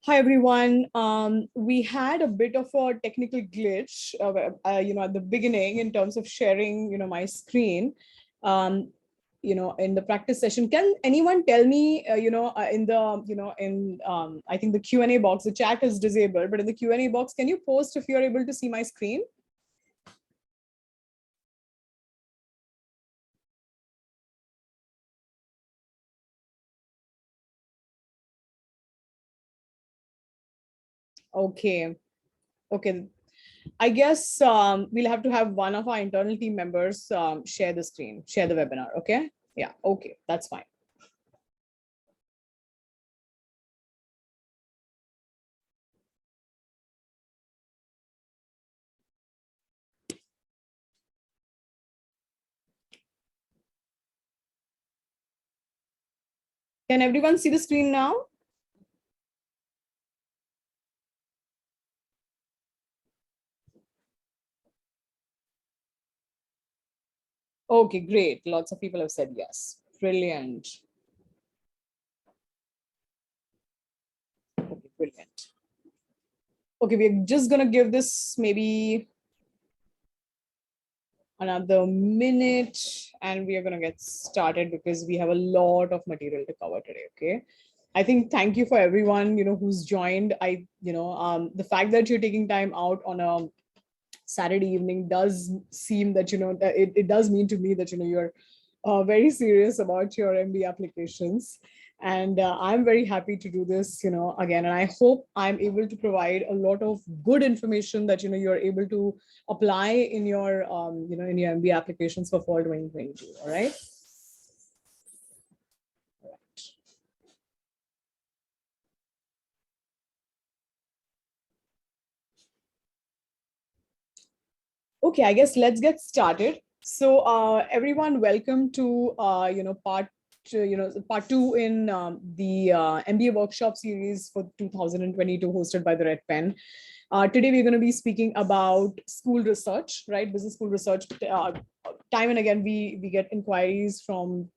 Hi everyone. We had a bit of a technical glitch, at the beginning in terms of sharing, my screen, in the practice session. Can anyone tell me, in the, I think the Q&A box, the chat is disabled, but in the Q&A box, can you post if you're able to see my screen? Okay. Okay. I guess we'll have to have one of our internal team members share the screen, share the webinar. Okay. Yeah. Okay. That's fine. Can everyone see the screen now? Okay, great. Lots of people have said yes. Brilliant. Okay, brilliant. Okay, we're just going to give this maybe another minute and we are going to get started because we have a lot of material to cover today. Okay. I think thank you for everyone, who's joined. The fact that you're taking time out on a Saturday evening does seem that, that it does mean to me that, you're very serious about your MBA applications. And I'm very happy to do this, again, and I hope I'm able to provide a lot of good information that, you're able to apply in your, in your MBA applications for fall 2022. All right. Okay, I guess let's get started. So everyone, welcome to part two in the MBA workshop series for 2022 hosted by the Red Pen. Today we're going to be speaking about school research, right? Business school research. Time and again, we get inquiries from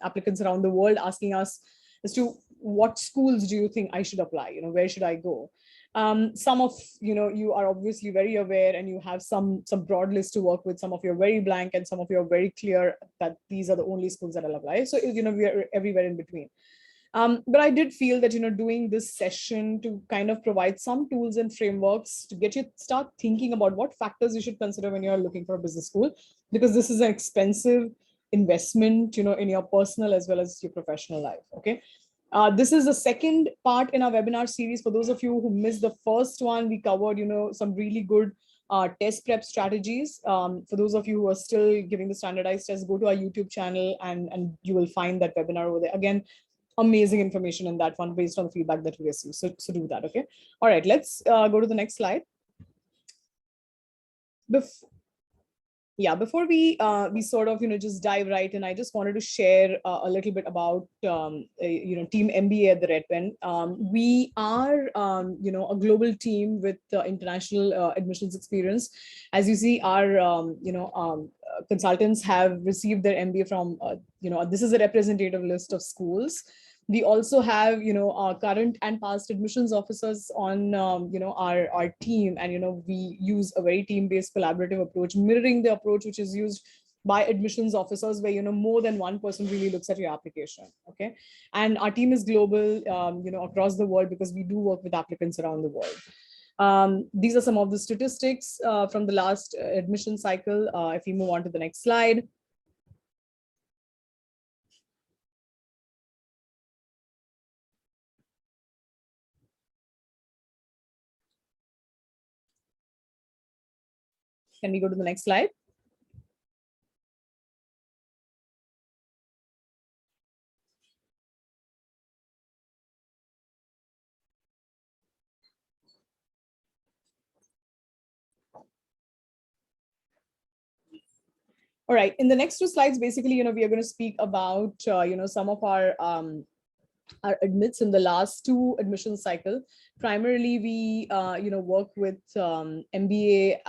applicants around the world asking us as to what schools do you think I should apply? Where should I go? Some of you are obviously very aware and you have some broad list to work with. Some of you are very blank and some of you are very clear that these are the only schools that I'll apply. So we are everywhere in between. But I did feel that doing this session to kind of provide some tools and frameworks to get you start thinking about what factors you should consider when you're looking for a business school, because this is an expensive investment in your personal as well as your professional life. Okay. This is the second part in our webinar series. For those of you who missed the first one, we covered, some really good test prep strategies. For those of you who are still giving the standardized test, go to our YouTube channel and you will find that webinar over there. Again, amazing information in that one based on the feedback that we receive. So do that, okay? All right, let's go to the next slide. Before we sort of just dive right in, I just wanted to share a little bit about Team MBA at the Red Pen. We are a global team with international admissions experience. As you see, our consultants have received their MBA from this is a representative list of schools. We also have our current and past admissions officers on our team, and we use a very team-based collaborative approach, mirroring the approach which is used by admissions officers, where more than one person really looks at your application. Okay, and our team is global, across the world, because we do work with applicants around the world. These are some of the statistics from the last admission cycle. If we move on to the next slide. Can we go to the next slide? All right, in the next two slides, basically, we are going to speak about, some of our admits in the last two admission cycle. Primarily, we work with MBA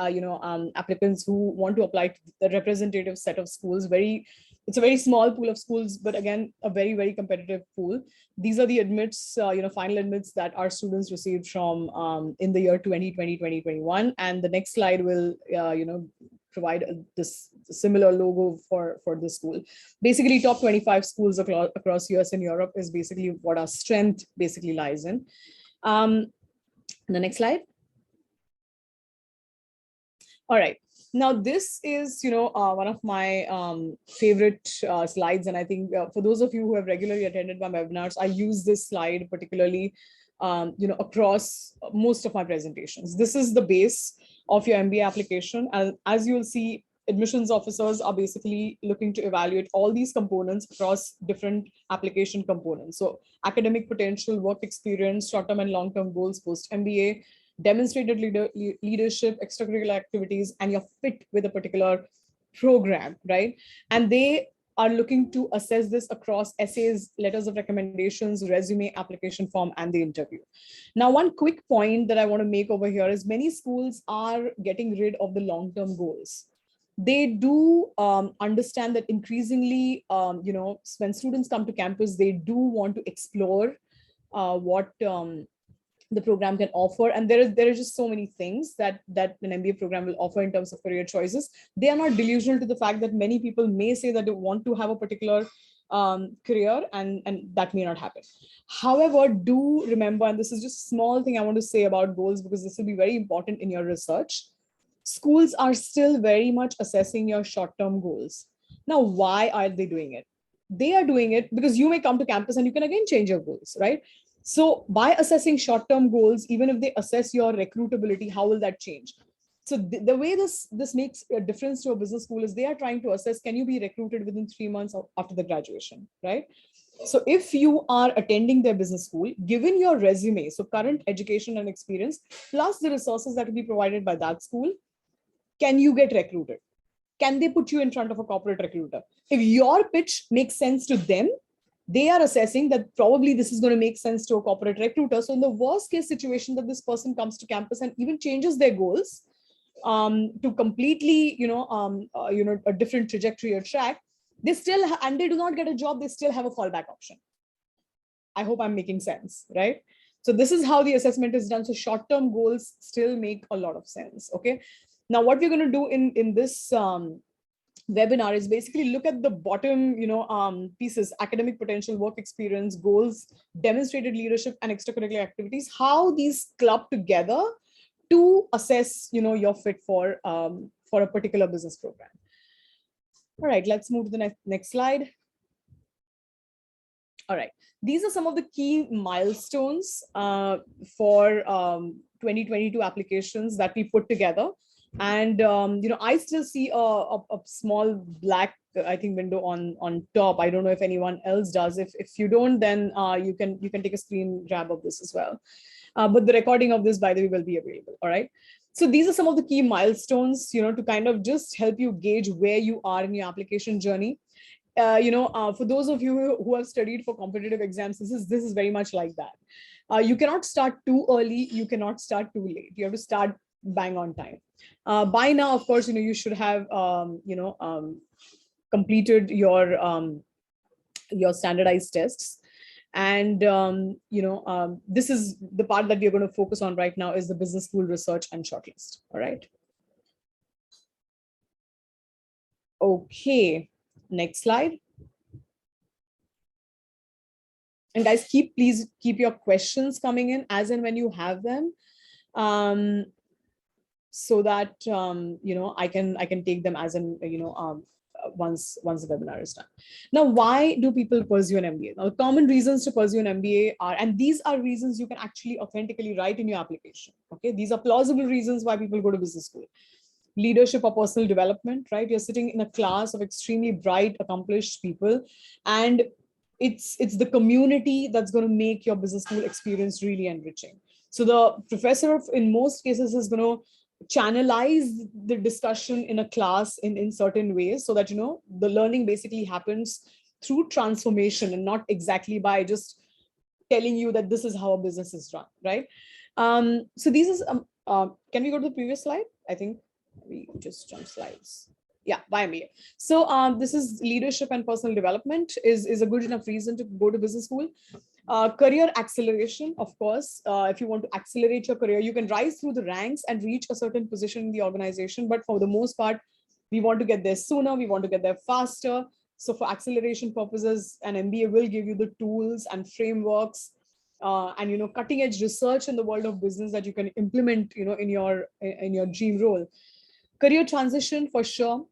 applicants who want to apply to the representative set of schools, very It's a very small pool of schools, but again, a very, very competitive pool. These are the admits, final admits that our students received from in the year 2020, 2021. And the next slide will, provide this similar logo for this school. Basically, top 25 schools across US and Europe is basically what our strength basically lies in. The next slide. All right. Now, this is, one of my favorite slides. And I think for those of you who have regularly attended my webinars, I use this slide particularly, across most of my presentations. This is the base of your MBA application. And as you'll see, admissions officers are basically looking to evaluate all these components across different application components. So academic potential, work experience, short-term and long-term goals post-MBA, demonstrated leadership, extracurricular activities, and you're fit with a particular program, right? And they are looking to assess this across essays, letters of recommendations, resume, application form, and the interview. Now, one quick point that I want to make over here is many schools are getting rid of the long-term goals. They do understand that increasingly, when students come to campus, they do want to explore what the program can offer. And there are just so many things that an MBA program will offer in terms of career choices. They are not delusional to the fact that many people may say that they want to have a particular career, and that may not happen. However, do remember, and this is just a small thing I want to say about goals, because this will be very important in your research. Schools are still very much assessing your short-term goals. Now, why are they doing it? They are doing it because you may come to campus and you can again change your goals, right? So by assessing short-term goals, even if they assess your recruitability, how will that change? So the way this makes a difference to a business school is they are trying to assess, can you be recruited within 3 months after the graduation, right? So if you are attending their business school, given your resume, so current education and experience, plus the resources that will be provided by that school, can you get recruited? Can they put you in front of a corporate recruiter? If your pitch makes sense to them, they are assessing that probably this is going to make sense to a corporate recruiter. So in the worst case situation that this person comes to campus and even changes their goals to completely, a different trajectory or track, they still, and they do not get a job, they still have a fallback option. I hope I'm making sense, right? So this is how the assessment is done. So short-term goals still make a lot of sense, okay? Now, what we're going to do in this webinar is basically look at the bottom, pieces: academic potential, work experience, goals, demonstrated leadership, and extracurricular activities. How these club together to assess, your fit for a particular business program. All right, let's move to the next slide. All right, these are some of the key milestones for 2022 applications that we put together. And I still see a small black, I think, window on top. I don't know if anyone else does. If you don't, then you can take a screen grab of this as well. But the recording of this, by the way, will be available. All right. So these are some of the key milestones, to kind of just help you gauge where you are in your application journey. For those of you who have studied for competitive exams, this is very much like that. You cannot start too early. You cannot start too late. You have to start bang on time. By now, of course, you should have, completed your standardized tests. And, this is the part that we're going to focus on right now, is the business school research and shortlist. All right. Okay. Next slide. And guys, please keep your questions coming in as and when you have them, so that I can take them as an once the webinar is done. Now, why do people pursue an MBA? Now, common reasons to pursue an MBA are, and these are reasons you can actually authentically write in your application. Okay, these are plausible reasons why people go to business school. Leadership or personal development, right? You're sitting in a class of extremely bright, accomplished people, and it's the community that's going to make your business school experience really enriching. So the professor, in most cases, is going to channelize the discussion in a class in certain ways, so that the learning basically happens through transformation and not exactly by just telling you that this is how a business is run, right? So these is can we go to the previous slide? I think we just jump slides. Yeah, by MBA. So this is leadership and personal development is a good enough reason to go to business school. Career acceleration, of course. If you want to accelerate your career, you can rise through the ranks and reach a certain position in the organization. But for the most part, we want to get there sooner. We want to get there faster. So for acceleration purposes, an MBA will give you the tools and frameworks and cutting edge research in the world of business that you can implement in your dream role. Career transition, for sure.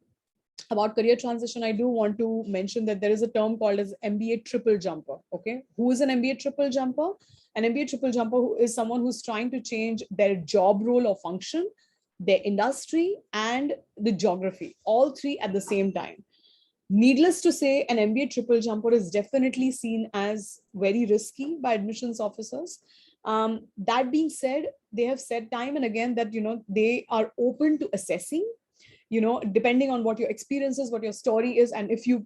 About career transition, I do want to mention that there is a term called as MBA triple jumper. Okay, who is an MBA triple jumper? An MBA triple jumper is someone who's trying to change their job role or function, their industry, and the geography, all three at the same time. Needless to say, an MBA triple jumper is definitely seen as very risky by admissions officers. That being said, they have said time and again that they are open to assessing, depending on what your experience is, what your story is, and if you're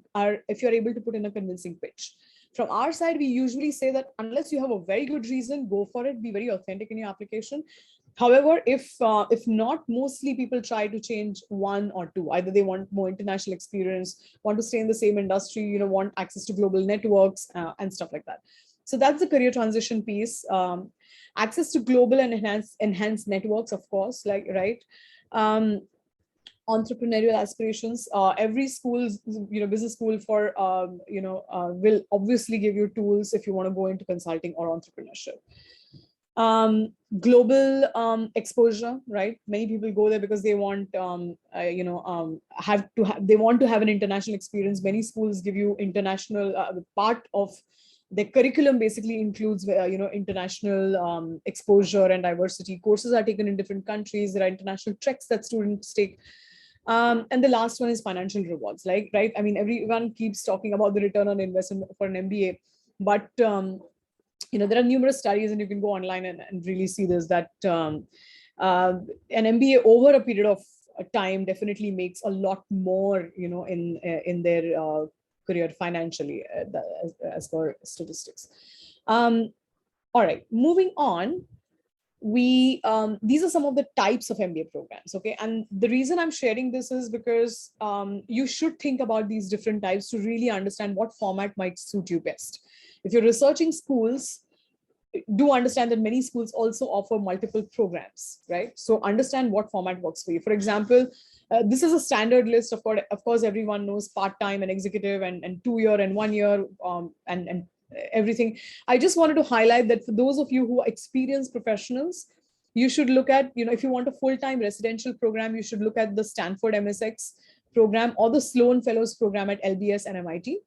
able to put in a convincing pitch. From our side, we usually say that unless you have a very good reason, go for it. Be very authentic in your application. However, if not, mostly people try to change one or two. Either they want more international experience, want to stay in the same industry, want access to global networks and stuff like that. So that's the career transition piece. Access to global and enhanced networks, of course, right? Entrepreneurial aspirations. Every school, business school will obviously give you tools if you want to go into consulting or entrepreneurship. Global exposure, right? Many people go there because they want they want to have an international experience. Many schools give you international part of the curriculum basically includes international exposure and diversity. Courses are taken in different countries. There are international treks that students take. And the last one is financial rewards, right? I mean, everyone keeps talking about the return on investment for an MBA, but there are numerous studies, and you can go online and really see this, that an MBA over a period of time definitely makes a lot more, in their career financially, as per statistics. All right, moving on. These are some of the types of MBA programs, okay? And the reason I'm sharing this is because you should think about these different types to really understand what format might suit you best. If you're researching schools, do understand that many schools also offer multiple programs, right? So understand what format works for you. For example, this is a standard list. Of course, everyone knows part-time and executive and 2 year and 1 year and everything. I just wanted to highlight that for those of you who are experienced professionals, you should look at, if you want a full-time residential program, you should look at the Stanford MSX program or the Sloan Fellows program at LBS and MIT.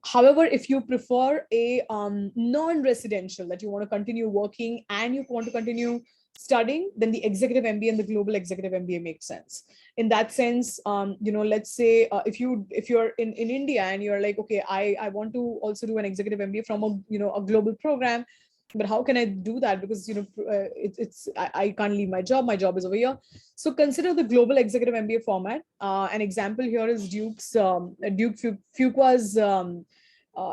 However, if you prefer a non-residential, that you want to continue working and you want to continue studying, then the executive MBA and the global executive MBA makes sense. In that sense, let's say if you're in India and you're like, okay, I want to also do an executive MBA from a global program, but how can I do that? Because I can't leave my job. My job is over here. So consider the global executive MBA format. An example here is Duke Fuqua's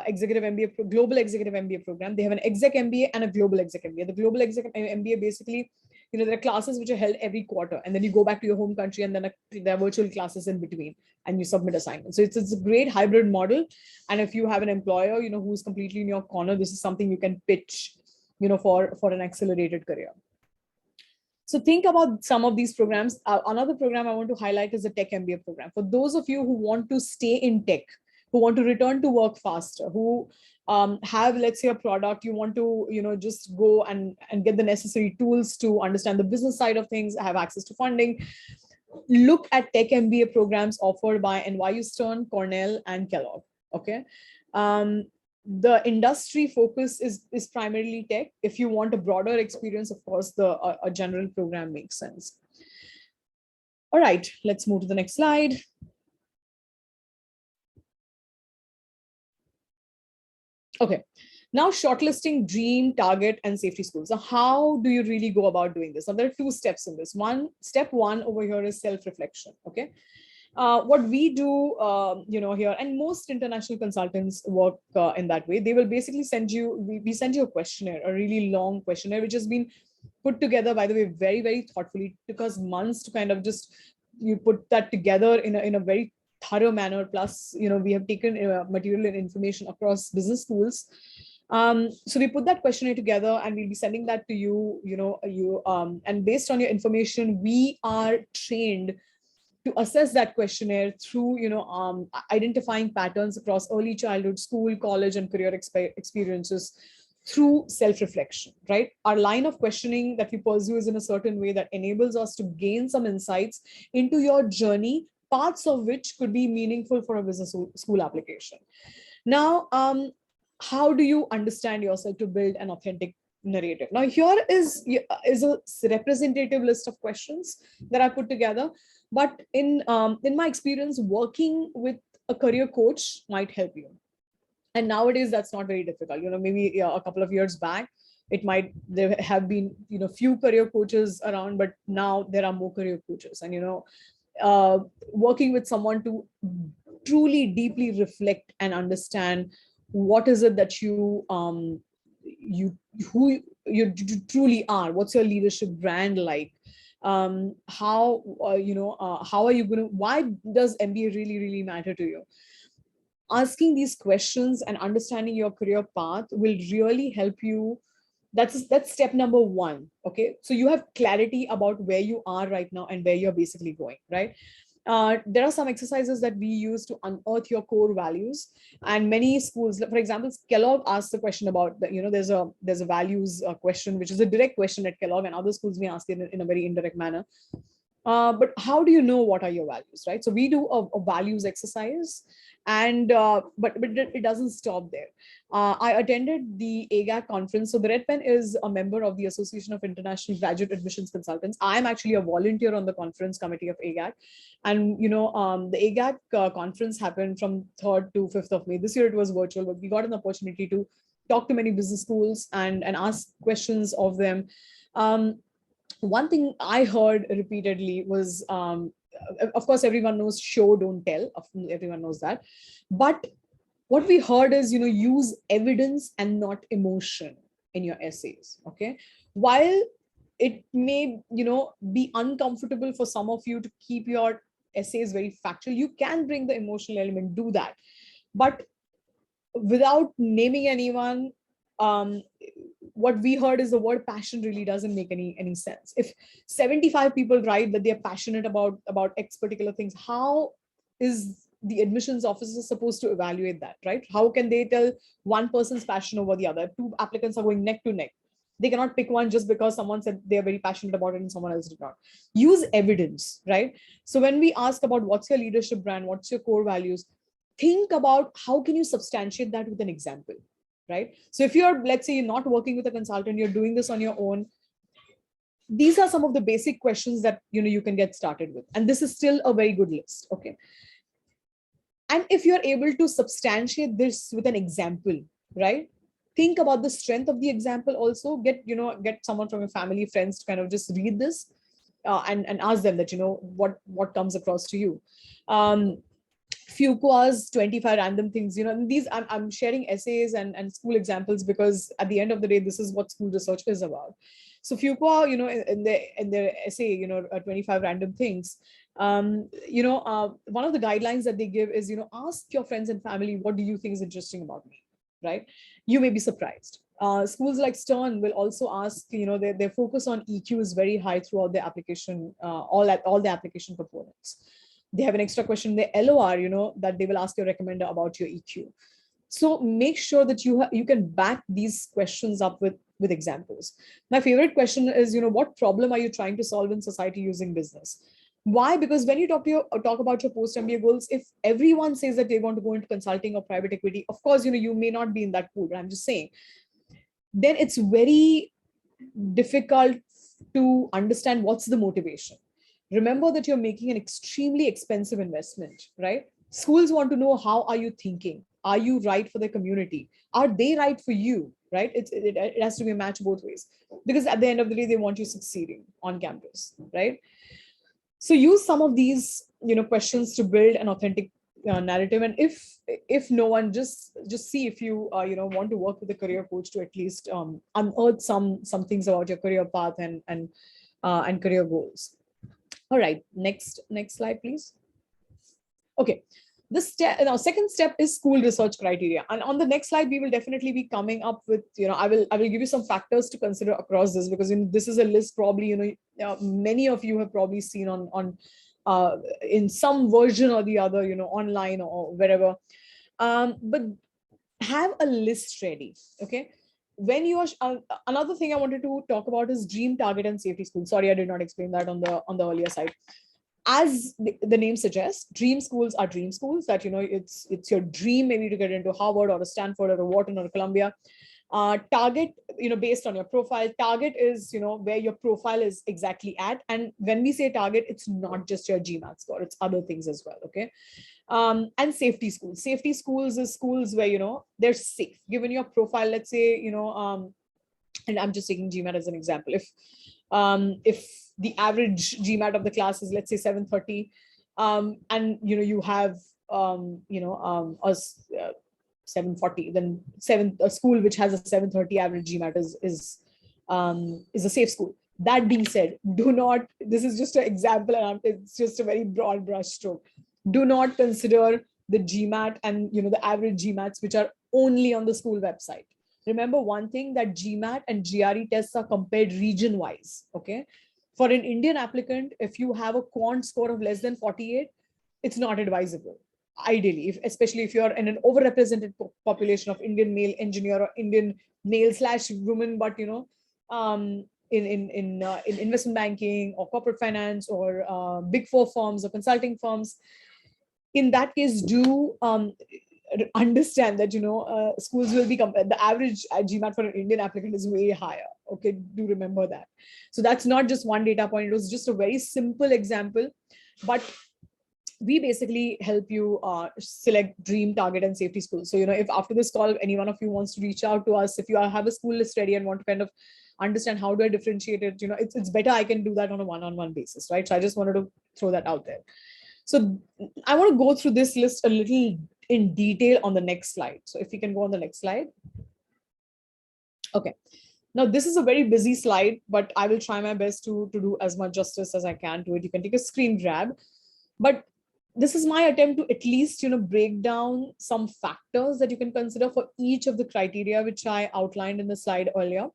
executive MBA, global executive MBA program. They have an exec MBA and a global exec MBA. The global exec MBA basically, there are classes which are held every quarter, and then you go back to your home country, and then there are virtual classes in between, and you submit assignments. So it's a great hybrid model. And if you have an employer, who's completely in your corner, this is something you can pitch, for an accelerated career. So think about some of these programs. Another program I want to highlight is the Tech MBA program. For those of you who want to stay in tech, who want to return to work faster, who have, let's say, a product, you want to, just go and get the necessary tools to understand the business side of things, have access to funding. Look at Tech MBA programs offered by NYU Stern, Cornell, and Kellogg. Okay. The industry focus is primarily tech. If you want a broader experience, of course, a general program makes sense. All right, let's move to the next slide. Okay, now shortlisting dream, target, and safety schools. So how do you really go about doing this? Now there are 2 steps in this. Step one over here is self-reflection. Okay. What we do, here, and most international consultants work in that way. They will basically send you, we send you a questionnaire, a really long questionnaire, which has been put together, by the way, very, very thoughtfully. It took us months to kind of just you put that together in a very thorough manner. Plus, we have taken material and information across business schools. So we put that questionnaire together, and we'll be sending that to you. And based on your information, we are trained to assess that questionnaire through identifying patterns across early childhood, school, college, and career experiences through self-reflection, right? Our line of questioning that we pursue is in a certain way that enables us to gain some insights into your journey, parts of which could be meaningful for a business school application. Now, how do you understand yourself to build an authentic narrative? Now, here is a representative list of questions that I put together. But in my experience, working with a career coach might help you. And nowadays, that's not very difficult. Maybe a couple of years back, there have been few career coaches around, but now there are more career coaches. And working with someone to truly deeply reflect and understand what is it that who you truly are, what's your leadership brand like, how are you going to, why does MBA really matter to you? Asking these questions and understanding your career path will really help you. That's step number one. Okay, so you have clarity about where you are right now and where you're basically going, right? There are some exercises that we use to unearth your core values, and many schools, for example, Kellogg asks the question about there's a values question, which is a direct question at Kellogg, and other schools may ask it in a very indirect manner. But how do you know what are your values, right? So we do a values exercise, and but it doesn't stop there. I attended the AGAC conference. So the Red Pen is a member of the Association of International Graduate Admissions Consultants. I'm actually a volunteer on the conference committee of AGAC, and the AGAC conference happened from 3rd to 5th of May. This year it was virtual, but we got an opportunity to talk to many business schools and ask questions of them. One thing I heard repeatedly was, of course, everyone knows show, don't tell. Everyone knows that. But what we heard is, use evidence and not emotion in your essays. Okay. While it may, be uncomfortable for some of you to keep your essays very factual, you can bring the emotional element, do that. But without naming anyone, what we heard is the word passion really doesn't make any sense. If 75 people write that they're passionate about X particular things, how is the admissions officer supposed to evaluate that, right? How can they tell one person's passion over the other? Two applicants are going neck to neck. They cannot pick one just because someone said they're very passionate about it and someone else did not. Use evidence, right? So when we ask about what's your leadership brand, what's your core values, think about how can you substantiate that with an example, right? So if you're, let's say, you're not working with a consultant, you're doing this on your own, these are some of the basic questions that you can get started with, and this is still a very good list. Okay, and if you're able to substantiate this with an example, right, think about the strength of the example. Also get someone from your family, friends to kind of just read this and ask them that what comes across to you. Fuqua's 25 random things, these I'm sharing essays and school examples because at the end of the day, this is what school research is about. So Fuqua, in their essay, 25 random things, one of the guidelines that they give is, ask your friends and family, what do you think is interesting about me, right? You may be surprised. Schools like Stern will also ask, their focus on EQ is very high throughout the application, all the application components. They have an extra question in the LOR, that they will ask your recommender about your EQ. So make sure that you can back these questions up with examples. My favorite question is, what problem are you trying to solve in society using business? Why? Because when you talk about your post-MBA goals, if everyone says that they want to go into consulting or private equity, of course, you may not be in that pool, but I'm just saying, then it's very difficult to understand what's the motivation. Remember that you're making an extremely expensive investment, right? Schools want to know, how are you thinking? Are you right for the community? Are they right for you, right? It has to be a match both ways, because at the end of the day, they want you succeeding on campus, right? So use some of these, questions to build an authentic narrative. And if no one, just see if you want to work with a career coach to at least unearth some things about your career path and career goals. All right, next slide, please. Okay. Now second step is school research criteria, and on the next slide we will definitely be coming up with, I will give you some factors to consider across this, because this is a list probably many of you have probably seen on in some version or the other, online or wherever, but have a list ready. Okay, when you are another thing I wanted to talk about is dream, target, and safety schools. Sorry, I did not explain that on the earlier side. As the name suggests, dream schools are dream schools that, it's your dream maybe to get into Harvard or a Stanford or a Wharton or a Columbia. Target, based on your profile. Target is, where your profile is exactly at. And when we say target, it's not just your GMAT score, it's other things as well. Okay. And safety schools. Safety schools is schools where, they're safe. Given your profile, let's say, and I'm just taking GMAT as an example. If the average GMAT of the class is, let's say, 730, and you have a 740, then a school which has a 730 average GMAT is a safe school. That being said, do not, this is just an example and it's just a very broad brush stroke. Do not consider the GMAT and the average GMATs which are only on the school website. Remember one thing, that GMAT and GRE tests are compared region wise. Okay. For an Indian applicant, if you have a quant score of less than 48, it's not advisable. Ideally, especially if you're in an overrepresented population of Indian male engineer or Indian male/woman, but in investment banking or corporate finance or big four firms or consulting firms, in that case, do understand that schools will be the average GMAT for an Indian applicant is way higher. Okay, do remember that. So that's not just one data point. It was just a very simple example, but we basically help you select dream, target, and safety schools. So if after this call any one of you wants to reach out to us, if you have a school list ready and want to kind of understand how do I differentiate it, it's better I can do that on a one-on-one basis, right? So I just wanted to throw that out there. So I want to go through this list a little in detail on the next slide. So if we can go on the next slide. Okay. Now this is a very busy slide, but I will try my best to do as much justice as I can to it. You can take a screen grab, but this is my attempt to at least, break down some factors that you can consider for each of the criteria, which I outlined in the slide earlier.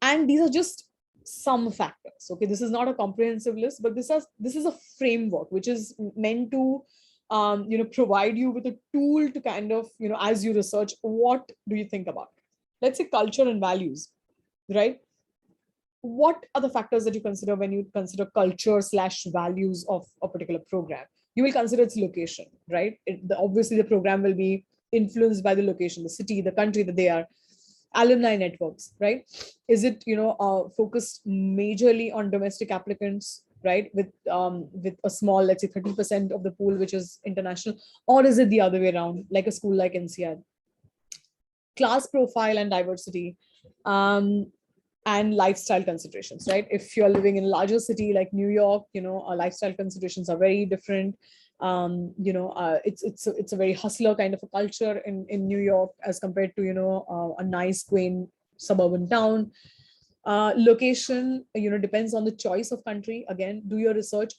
And these are just some factors. Okay, this is not a comprehensive list, but this is a framework which is meant to provide you with a tool to kind of, as you research, what do you think about? Let's say culture and values, right? What are the factors that you consider when you consider culture/values of a particular program? You will consider its location, right? Obviously, the program will be influenced by the location, the city, the country that they are. Alumni networks, right? Is it focused majorly on domestic applicants, right? With a small, let's say 30% of the pool which is international, or is it the other way around, like a school like NCR? Class profile and diversity, and lifestyle considerations, right? If you're living in a larger city like New York, lifestyle considerations are very different. It's a very hustler kind of a culture in New York as compared to a nice quaint suburban town. Location depends on the choice of country. Again, do your research,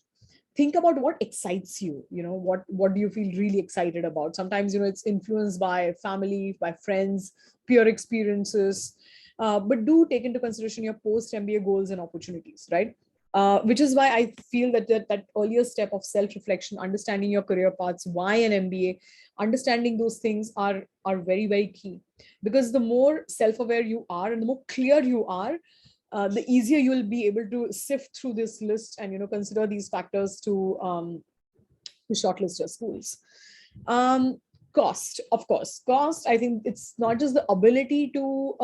think about what excites you. What do you feel really excited about? Sometimes it's influenced by family, by friends, peer experiences, but do take into consideration your post MBA goals and opportunities, right? Which is why I feel that earlier step of self-reflection, understanding your career paths, why an MBA, understanding those things are very, very key. Because the more self-aware you are and the more clear you are, the easier you will be able to sift through this list and consider these factors to shortlist your schools. Cost, of course. Cost, I think it's not just the ability to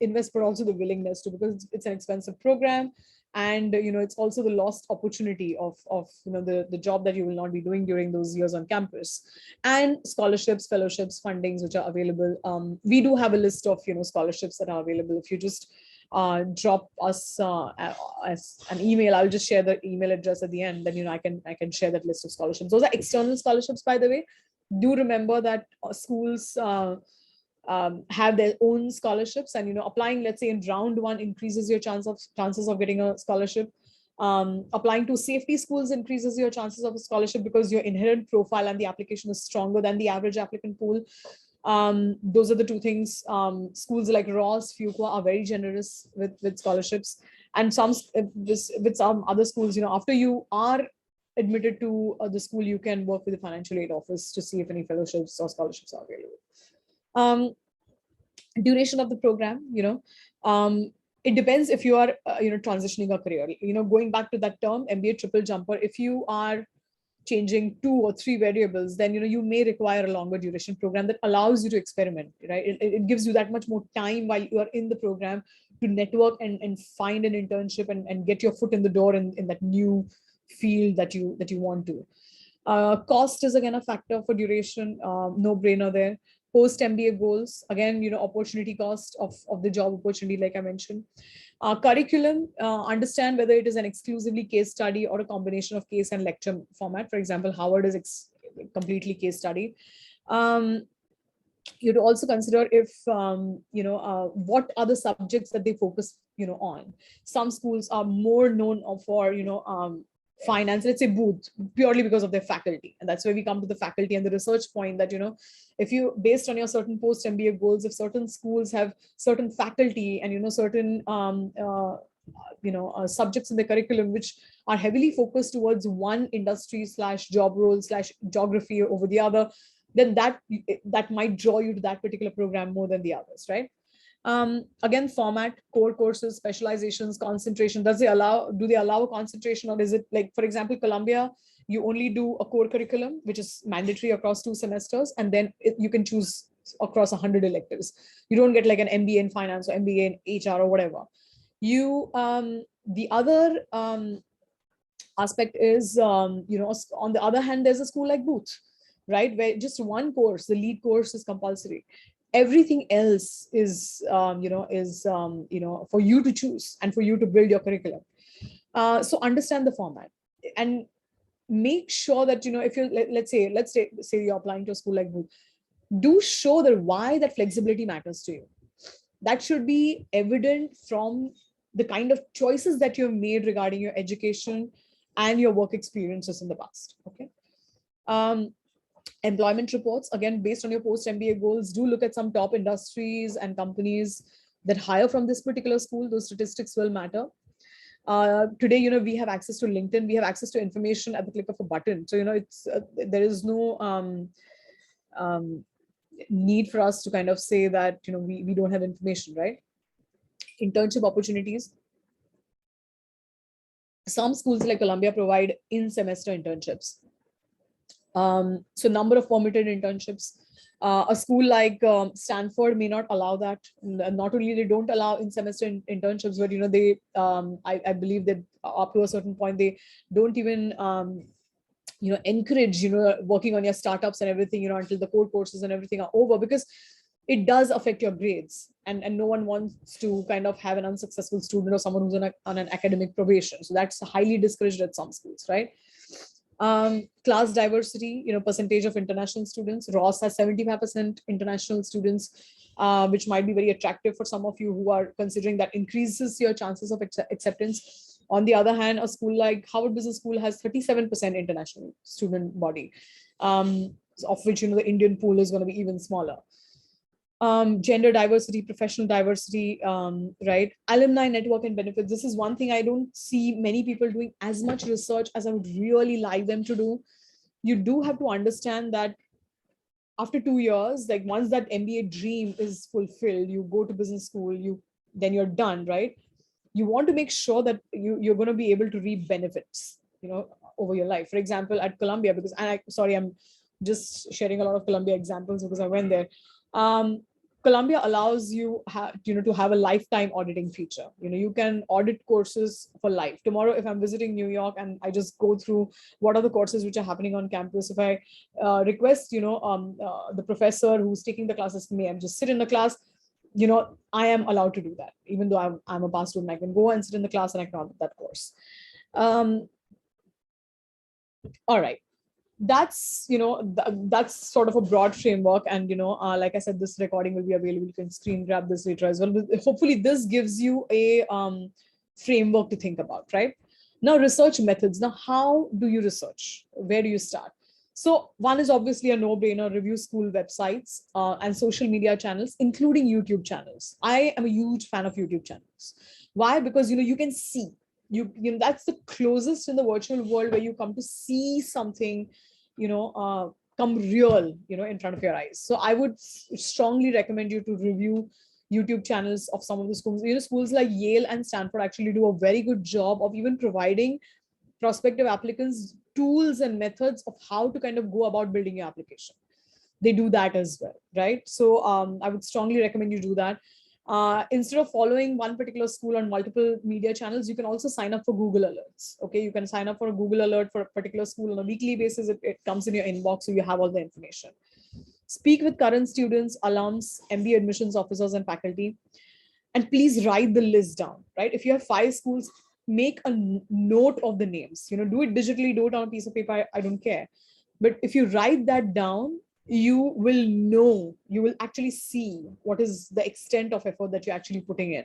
invest, but also the willingness to, because it's an expensive program. And it's also the lost opportunity of the job that you will not be doing during those years on campus. And scholarships, fellowships, fundings which are available. We do have a list of scholarships that are available. If you just drop us as an email, I'll just share the email address at the end. Then I can share that list of scholarships. Those are external scholarships, by the way. Do remember that schools have their own scholarships, and applying, let's say in round one, increases your chances of getting a scholarship. Applying to safety schools increases your chances of a scholarship because your inherent profile and the application is stronger than the average applicant pool. Those are the two things. Schools like Ross, Fuqua are very generous with scholarships, and with some other schools, after you are admitted to the school, you can work with the financial aid office to see if any fellowships or scholarships are available. Duration of the program, it depends if you are transitioning a career. Going back to that term, MBA triple jumper, if you are changing 2 or 3 variables, then you may require a longer duration program that allows you to experiment, right? It gives you that much more time while you are in the program to network and find an internship and get your foot in the door in that new field that you want to. Cost is again a factor for duration, no brainer there. Post MBA goals, again, opportunity cost of the job opportunity, like I mentioned. Curriculum, understand whether it is an exclusively case study or a combination of case and lecture format. For example, Harvard is completely case study. You'd also consider if, what are the subjects that they focus, on. Some schools are more known for, finance, let's say Booth, purely because of their faculty. And that's where we come to the faculty and the research point that, if you, based on your certain post MBA goals, if certain schools have certain faculty and, certain, subjects in the curriculum, which are heavily focused towards one industry / job role / geography over the other, then that might draw you to that particular program more than the others, right? Again, format, core courses, specializations, concentration. Do they allow a concentration, or is it like, for example, Columbia, you only do a core curriculum, which is mandatory across 2 semesters, and then you can choose across 100 electives. You don't get like an MBA in finance or MBA in HR or whatever. The other aspect is, on the other hand, there's a school like Booth, right, where just one course, the lead course, is compulsory. Everything else is, for you to choose and for you to build your curriculum. So understand the format and make sure that, if you, let's say you're applying to a school like Booth, do show that why that flexibility matters to you. That should be evident from the kind of choices that you've made regarding your education and your work experiences in the past. Okay. Employment reports, again, based on your post MBA goals, do look at some top industries and companies that hire from this particular school. Those statistics will matter. Today, we have access to LinkedIn. We have access to information at the click of a button. So, it's there is no need for us to kind of say that, we don't have information, right? Internship opportunities. Some schools like Columbia provide in-semester internships. So number of permitted internships. A school like Stanford may not allow that. Not only they don't allow in-semester internships, but they, I believe that up to a certain point they don't even encourage working on your startups and everything until the core courses and everything are over, because it does affect your grades, and no one wants to kind of have an unsuccessful student or someone who's on an academic probation. So that's highly discouraged at some schools, right? Class diversity, percentage of international students. Ross has 75% international students, which might be very attractive for some of you who are considering that increases your chances of acceptance. On the other hand, a school like Harvard Business School has 37% international student body, of which the Indian pool is going to be even smaller. Gender diversity, professional diversity, right? Alumni network and benefits. This is one thing I don't see many people doing as much research as I would really like them to do. You do have to understand that after 2 years, like once that MBA dream is fulfilled, you go to business school, then you're done, right? You want to make sure that you're going to be able to reap benefits, over your life. For example, at Columbia, because I'm just sharing a lot of Columbia examples because I went there. Columbia allows you to have a lifetime auditing feature. You can audit courses for life. Tomorrow, if I'm visiting New York and I just go through what are the courses which are happening on campus, if I request, the professor who's taking the classes to me and just sit in the class, I am allowed to do that. Even though I'm a past student, I can go and sit in the class and I can audit that course. All right. That's that's sort of a broad framework, and like I said, this recording will be available. You can screen grab this later as well. But hopefully this gives you a framework to think about, right? Now, research methods. Now, how do you research? Where do you start? So one is obviously a no-brainer: review school websites and social media channels, including YouTube channels. I am a huge fan of YouTube channels. Why? Because you can see, that's the closest in the virtual world where you come to see something, come real, in front of your eyes. So I would strongly recommend you to review YouTube channels of some of the schools. Schools like Yale and Stanford actually do a very good job of even providing prospective applicants tools and methods of how to kind of go about building your application. They do that as well, right? So I would strongly recommend you do that. Instead of following one particular school on multiple media channels, you can also sign up for Google Alerts. Okay, you can sign up for a Google Alert for a particular school on a weekly basis. It comes in your inbox, so you have all the information. Speak with current students, alums, MBA admissions officers, and faculty. And please write the list down, right? If you have 5 schools, make a note of the names. Do it digitally, do it on a piece of paper. I don't care. But if you write that down, you will know, you will actually see what is the extent of effort that you're actually putting in.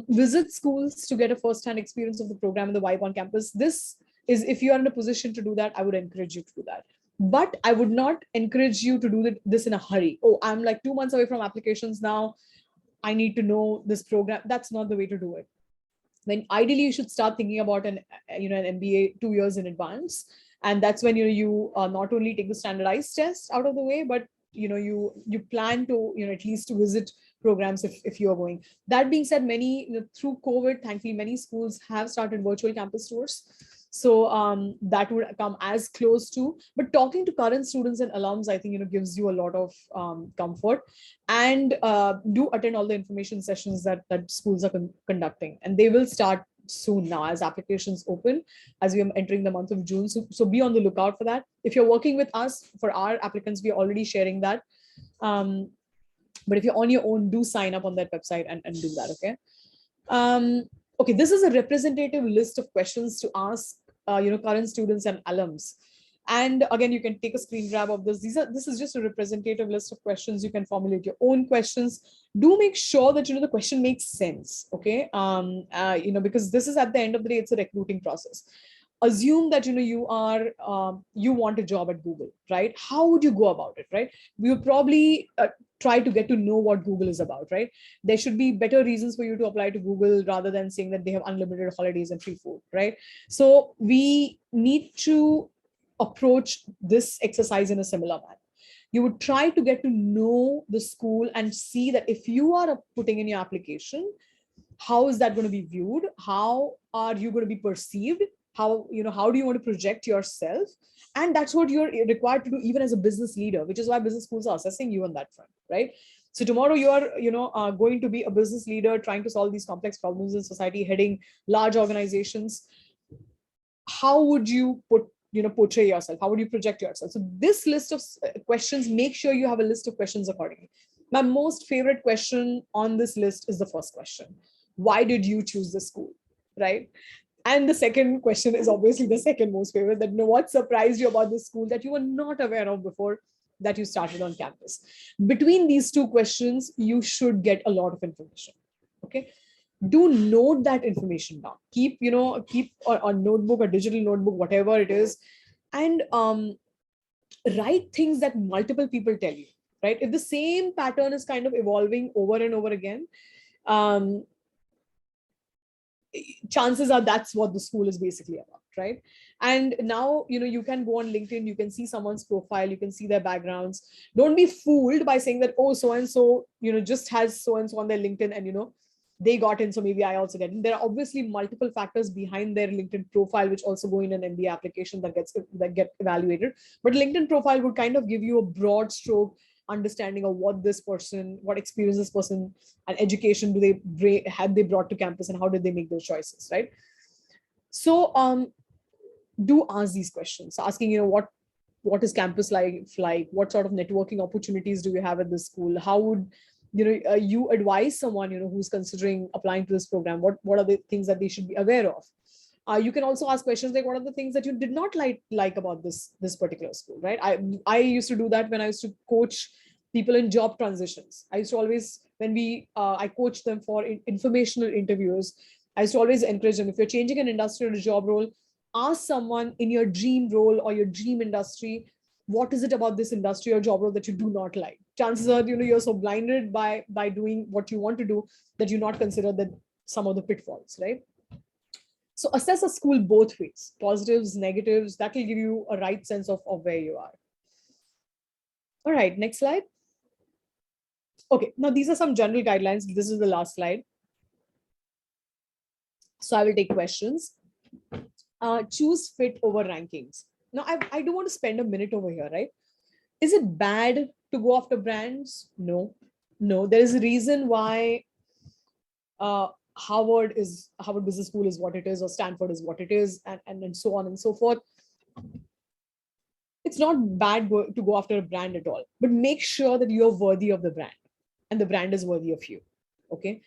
Visit schools to get a first-hand experience of the program and the vibe on campus. This is, if you are in a position to do that, I would encourage you to do that. But I would not encourage you to do this in a hurry. Oh, I'm like 2 months away from applications now, I need to know this program. That's not the way to do it. Then ideally you should start thinking about an MBA 2 years in advance. And that's when you not only take the standardized test out of the way, but you plan to at least to visit programs if you are going. That being said, many through COVID, thankfully many schools have started virtual campus tours. So that would come as close to, but talking to current students and alums, I think, gives you a lot of comfort. And do attend all the information sessions that schools are conducting. And they will start soon now as applications open, as we are entering the month of June. So be on the lookout for that. If you're working with us, for our applicants, we are already sharing that. But if you're on your own, do sign up on that website and do that, okay? Okay, this is a representative list of questions to ask current students and alums. And again, you can take a screen grab of this. This is just a representative list of questions. You can formulate your own questions. Do make sure that the question makes sense, okay? Because this is, at the end of the day, it's a recruiting process. Assume that you want a job at Google, right? How would you go about it, right? We would probably try to get to know what Google is about, right? There should be better reasons for you to apply to Google rather than saying that they have unlimited holidays and free food, right? So we need to approach this exercise in a similar manner. You would try to get to know the school and see that if you are putting in your application, how is that going to be viewed? How are you going to be perceived? How do you want to project yourself? And that's what you're required to do even as a business leader, which is why business schools are assessing you on that front, right? So tomorrow you are going to be a business leader trying to solve these complex problems in society, heading large organizations. How would you portray yourself? How would you project yourself? So this list of questions, make sure you have a list of questions accordingly. My most favorite question on this list is the first question. Why did you choose the school, right? And the second question is obviously the second most favorite, that what surprised you about this school that you were not aware of before that you started on campus. Between these two questions, you should get a lot of information, okay? Do note that information down. Keep a notebook, a digital notebook, whatever it is, and write things that multiple people tell you, right? If the same pattern is kind of evolving over and over again, chances are that's what the school is basically about, right? And now you can go on LinkedIn, you can see someone's profile, you can see their backgrounds. Don't be fooled by saying that, oh, so and so just has so and so on their LinkedIn, and they got in, so maybe I also get in. There are obviously multiple factors behind their LinkedIn profile which also go in an MBA application that get evaluated. But LinkedIn profile would kind of give you a broad stroke understanding of what experience this person and education had they brought to campus, and how did they make those choices, right? So do ask these questions, asking what is campus like, what sort of networking opportunities do you have at this school? How would you advise someone who's considering applying to this program? What are the things that they should be aware of? You can also ask questions like, what are the things that you did not like about this particular school, right? I used to do that when I used to coach people in job transitions. I used to always, when I coached them for informational interviews, I used to always encourage them, if you're changing an industry or a job role, ask someone in your dream role or your dream industry, what is it about this industry or job role that you do not like? Chances are, you're so blinded by doing what you want to do that you not consider that some of the pitfalls, right? So assess a school both ways, positives, negatives. That will give you a right sense of where you are. All right, next slide. Okay, now these are some general guidelines. This is the last slide. So I will take questions. Choose fit over rankings. Now, I do want to spend a minute over here, right? Is it bad to go after brands? No, no. There is a reason why Harvard Business School is what it is, or Stanford is what it is, and so on and so forth. It's not bad to go after a brand at all, but make sure that you're worthy of the brand and the brand is worthy of you. Okay.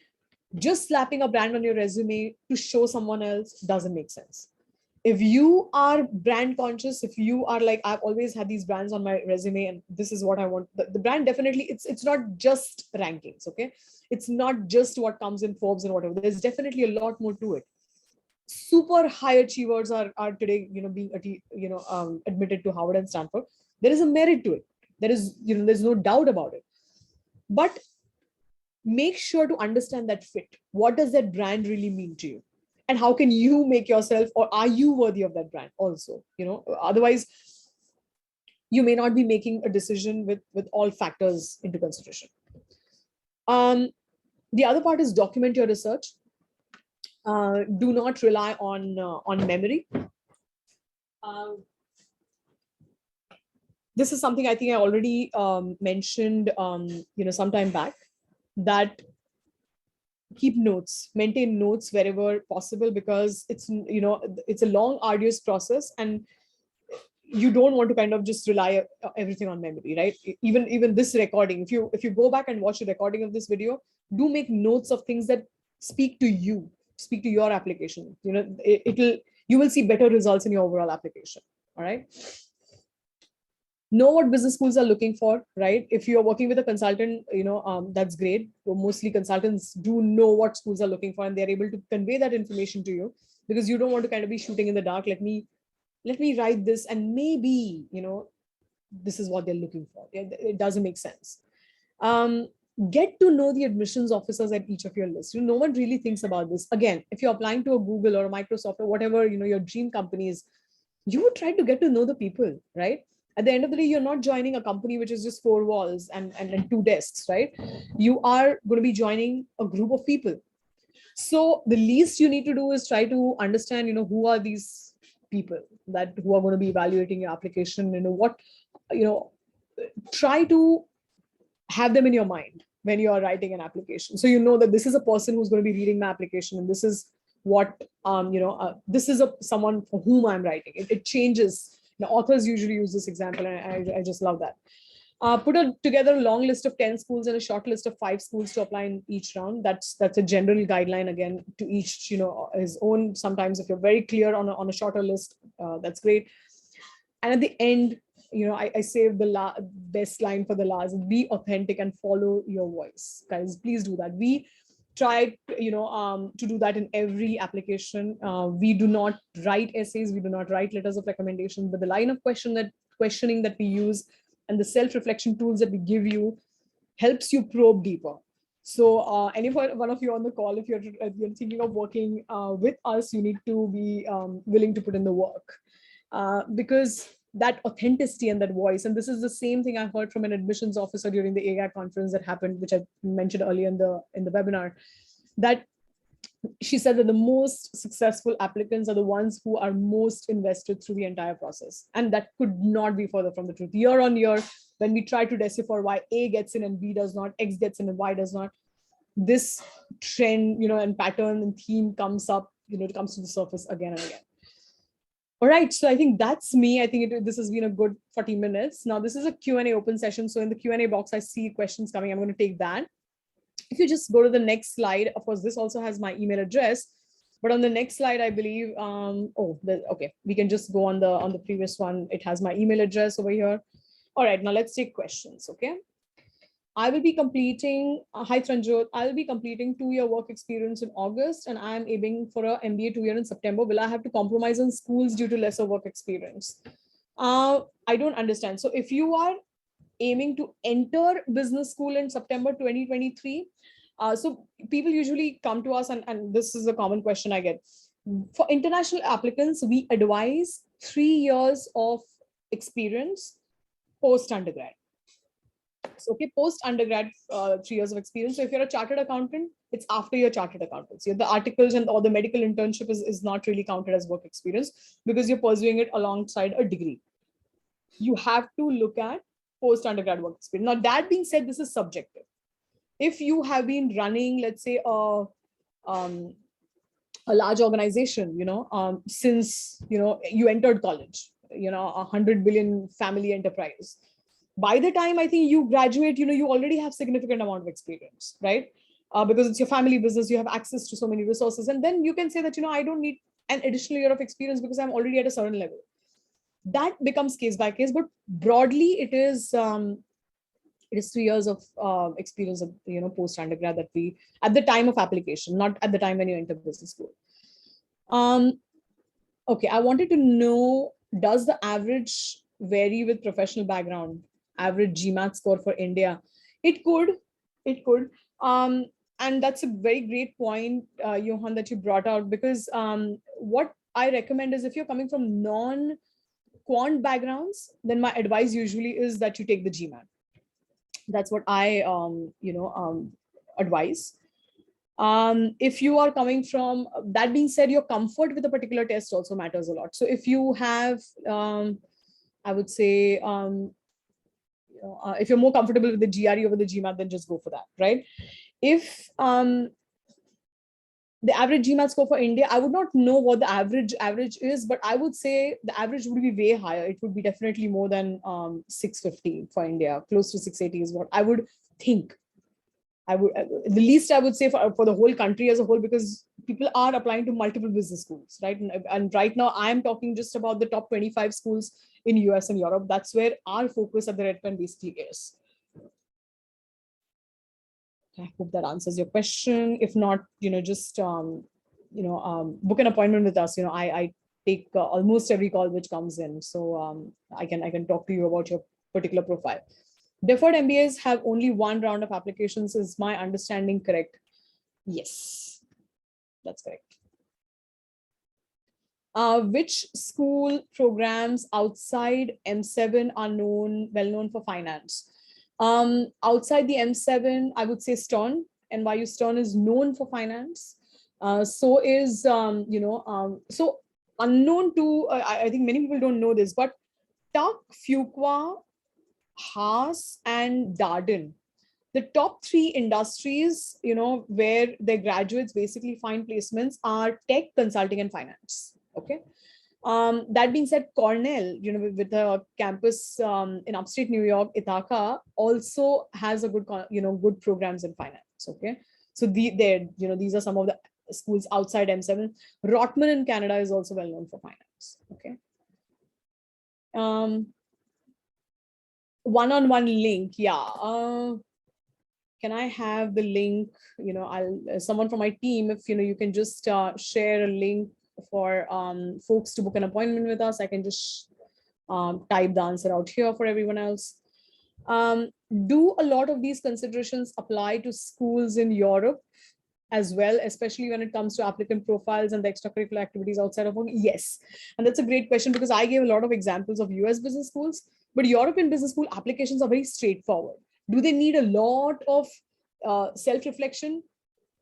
Just slapping a brand on your resume to show someone else doesn't make sense. If you are brand conscious, if you are like, I've always had these brands on my resume and this is what I want, the brand definitely, it's not just rankings. Okay. It's not just what comes in Forbes and whatever. There's definitely a lot more to it. Super high achievers are today, being admitted to Harvard and Stanford. There is a merit to it. There is, there's no doubt about it. But make sure to understand that fit. What does that brand really mean to you? And how can you make yourself, or are you worthy of that brand also? Otherwise, you may not be making a decision with all factors into consideration. The other part is document your research. Do not rely on memory. This is something I think I already mentioned, some time back, that keep notes, maintain notes wherever possible, because it's a long, arduous process, and you don't want to kind of just rely everything on memory, right? Even this recording, if you go back and watch a recording of this video, do make notes of things that speak to you, speak to your application. You will see better results in your overall application. All right. Know what business schools are looking for, right? If you're working with a consultant, that's great. Mostly consultants do know what schools are looking for, and they're able to convey that information to you, because you don't want to kind of be shooting in the dark. Let me write this, and maybe, this is what they're looking for. It doesn't make sense. Get to know the admissions officers at each of your lists. No one really thinks about this. Again, if you're applying to a Google or a Microsoft or whatever, your dream companies, you would try to get to know the people, right? At the end of the day, you're not joining a company which is just 4 walls and 2 desks, right? You are going to be joining a group of people. So the least you need to do is try to understand, who are these people who are going to be evaluating your application, try to have them in your mind when you are writing an application. So that this is a person who's going to be reading my application, and this is what, this is someone for whom I'm writing. It changes. Authors usually use this example, and I just love that. Put together a long list of 10 schools and a short list of 5 schools to apply in each round. That's a general guideline, again, to each, his own. Sometimes if you're very clear on a shorter list, that's great. And at the end, I saved the best line for the last: be authentic and follow your voice. Guys, please do that. We try, to do that in every application. We do not write essays, we do not write letters of recommendation, but the line of questioning that we use and the self-reflection tools that we give you helps you probe deeper. So any one of you on the call, if you're thinking of working with us, you need to be willing to put in the work, because that authenticity and that voice. And this is the same thing I heard from an admissions officer during the AGAC conference that happened, which I mentioned earlier in the webinar, that she said that the most successful applicants are the ones who are most invested through the entire process. And that could not be further from the truth. Year on year, when we try to decipher why A gets in and B does not, X gets in and Y does not, this trend, and pattern and theme comes up, it comes to the surface again and again. All right, so I think that's me. I think this has been a good 40 minutes. Now, this is a Q&A open session. So in the Q&A box, I see questions coming. I'm going to take that. If you just go to the next slide, of course, this also has my email address. But on the next slide, I believe, okay, we can just go on the previous one. It has my email address over here. All right, now let's take questions, okay? I will be completing, hi Tranjot, I'll be completing 2-year work experience in August, and I'm aiming for a MBA 2-year in September. Will I have to compromise on schools due to lesser work experience? I don't understand. So if you are aiming to enter business school in September 2023, so people usually come to us, and this is a common question I get. For international applicants, we advise 3 years of experience post undergrad. So, okay, post undergrad, 3 years of experience. So if you're a chartered accountant, it's after your chartered accountancy. The articles and or the medical internship is not really counted as work experience because you're pursuing it alongside a degree. You have to look at post undergrad work experience. Now, that being said, this is subjective. If you have been running, let's say, a large organization, since you entered college, 100 billion family enterprise, by the time I think you graduate, you already have significant amount of experience, right? Because it's your family business, you have access to so many resources, and then you can say that I don't need an additional year of experience because I'm already at a certain level. That becomes case by case, but broadly it is 3 years of experience of post undergrad that we at the time of application, not at the time when you enter business school. Okay, I wanted to know, does the average vary with professional background? Average GMAT score for India? It could. And that's a very great point, Johan, that you brought out, because what I recommend is if you're coming from non-quant backgrounds, then my advice usually is that you take the GMAT. That's what I advise. If you are coming from, that being said, your comfort with a particular test also matters a lot. So if you have, I would say, if you're more comfortable with the GRE over the GMAT, then just go for that, right? If the average GMAT score for India, I would not know what the average is, but I would say the average would be way higher. It would be definitely more than 650 for India. Close to 680 is what I would think. The least I would say for the whole country as a whole, because people are applying to multiple business schools, right? And right now I'm talking just about the top 25 schools in US and Europe. That's where our focus at the Red Pen basically is. I hope that answers your question. If not, just book an appointment with us. I take almost every call which comes in, so I can talk to you about your particular profile. Deferred MBAs have only one round of applications. Is my understanding correct? Yes, that's correct. Which school programs outside M7 are well known for finance? Outside the M7, I would say Stern. NYU Stern is known for finance. So is, so unknown to, I think many people don't know this, but Tuck, Fuqua, Haas, and Darden, the top 3 industries, where their graduates basically find placements are tech, consulting, and finance. Okay. That being said, Cornell, with a campus in upstate New York, Ithaca, also has a good, good programs in finance. Okay. So these are some of the schools outside M7. Rotman in Canada is also well known for finance. Okay. One-on-one link. Yeah. Can I have the link? Someone from my team, if you can just share a link for folks to book an appointment with us. I can just type the answer out here for everyone else. Do a lot of these considerations apply to schools in Europe as well, especially when it comes to applicant profiles and the extracurricular activities outside of work? Yes. And that's a great question, because I gave a lot of examples of US business schools, but European business school applications are very straightforward. Do they need a lot of self-reflection?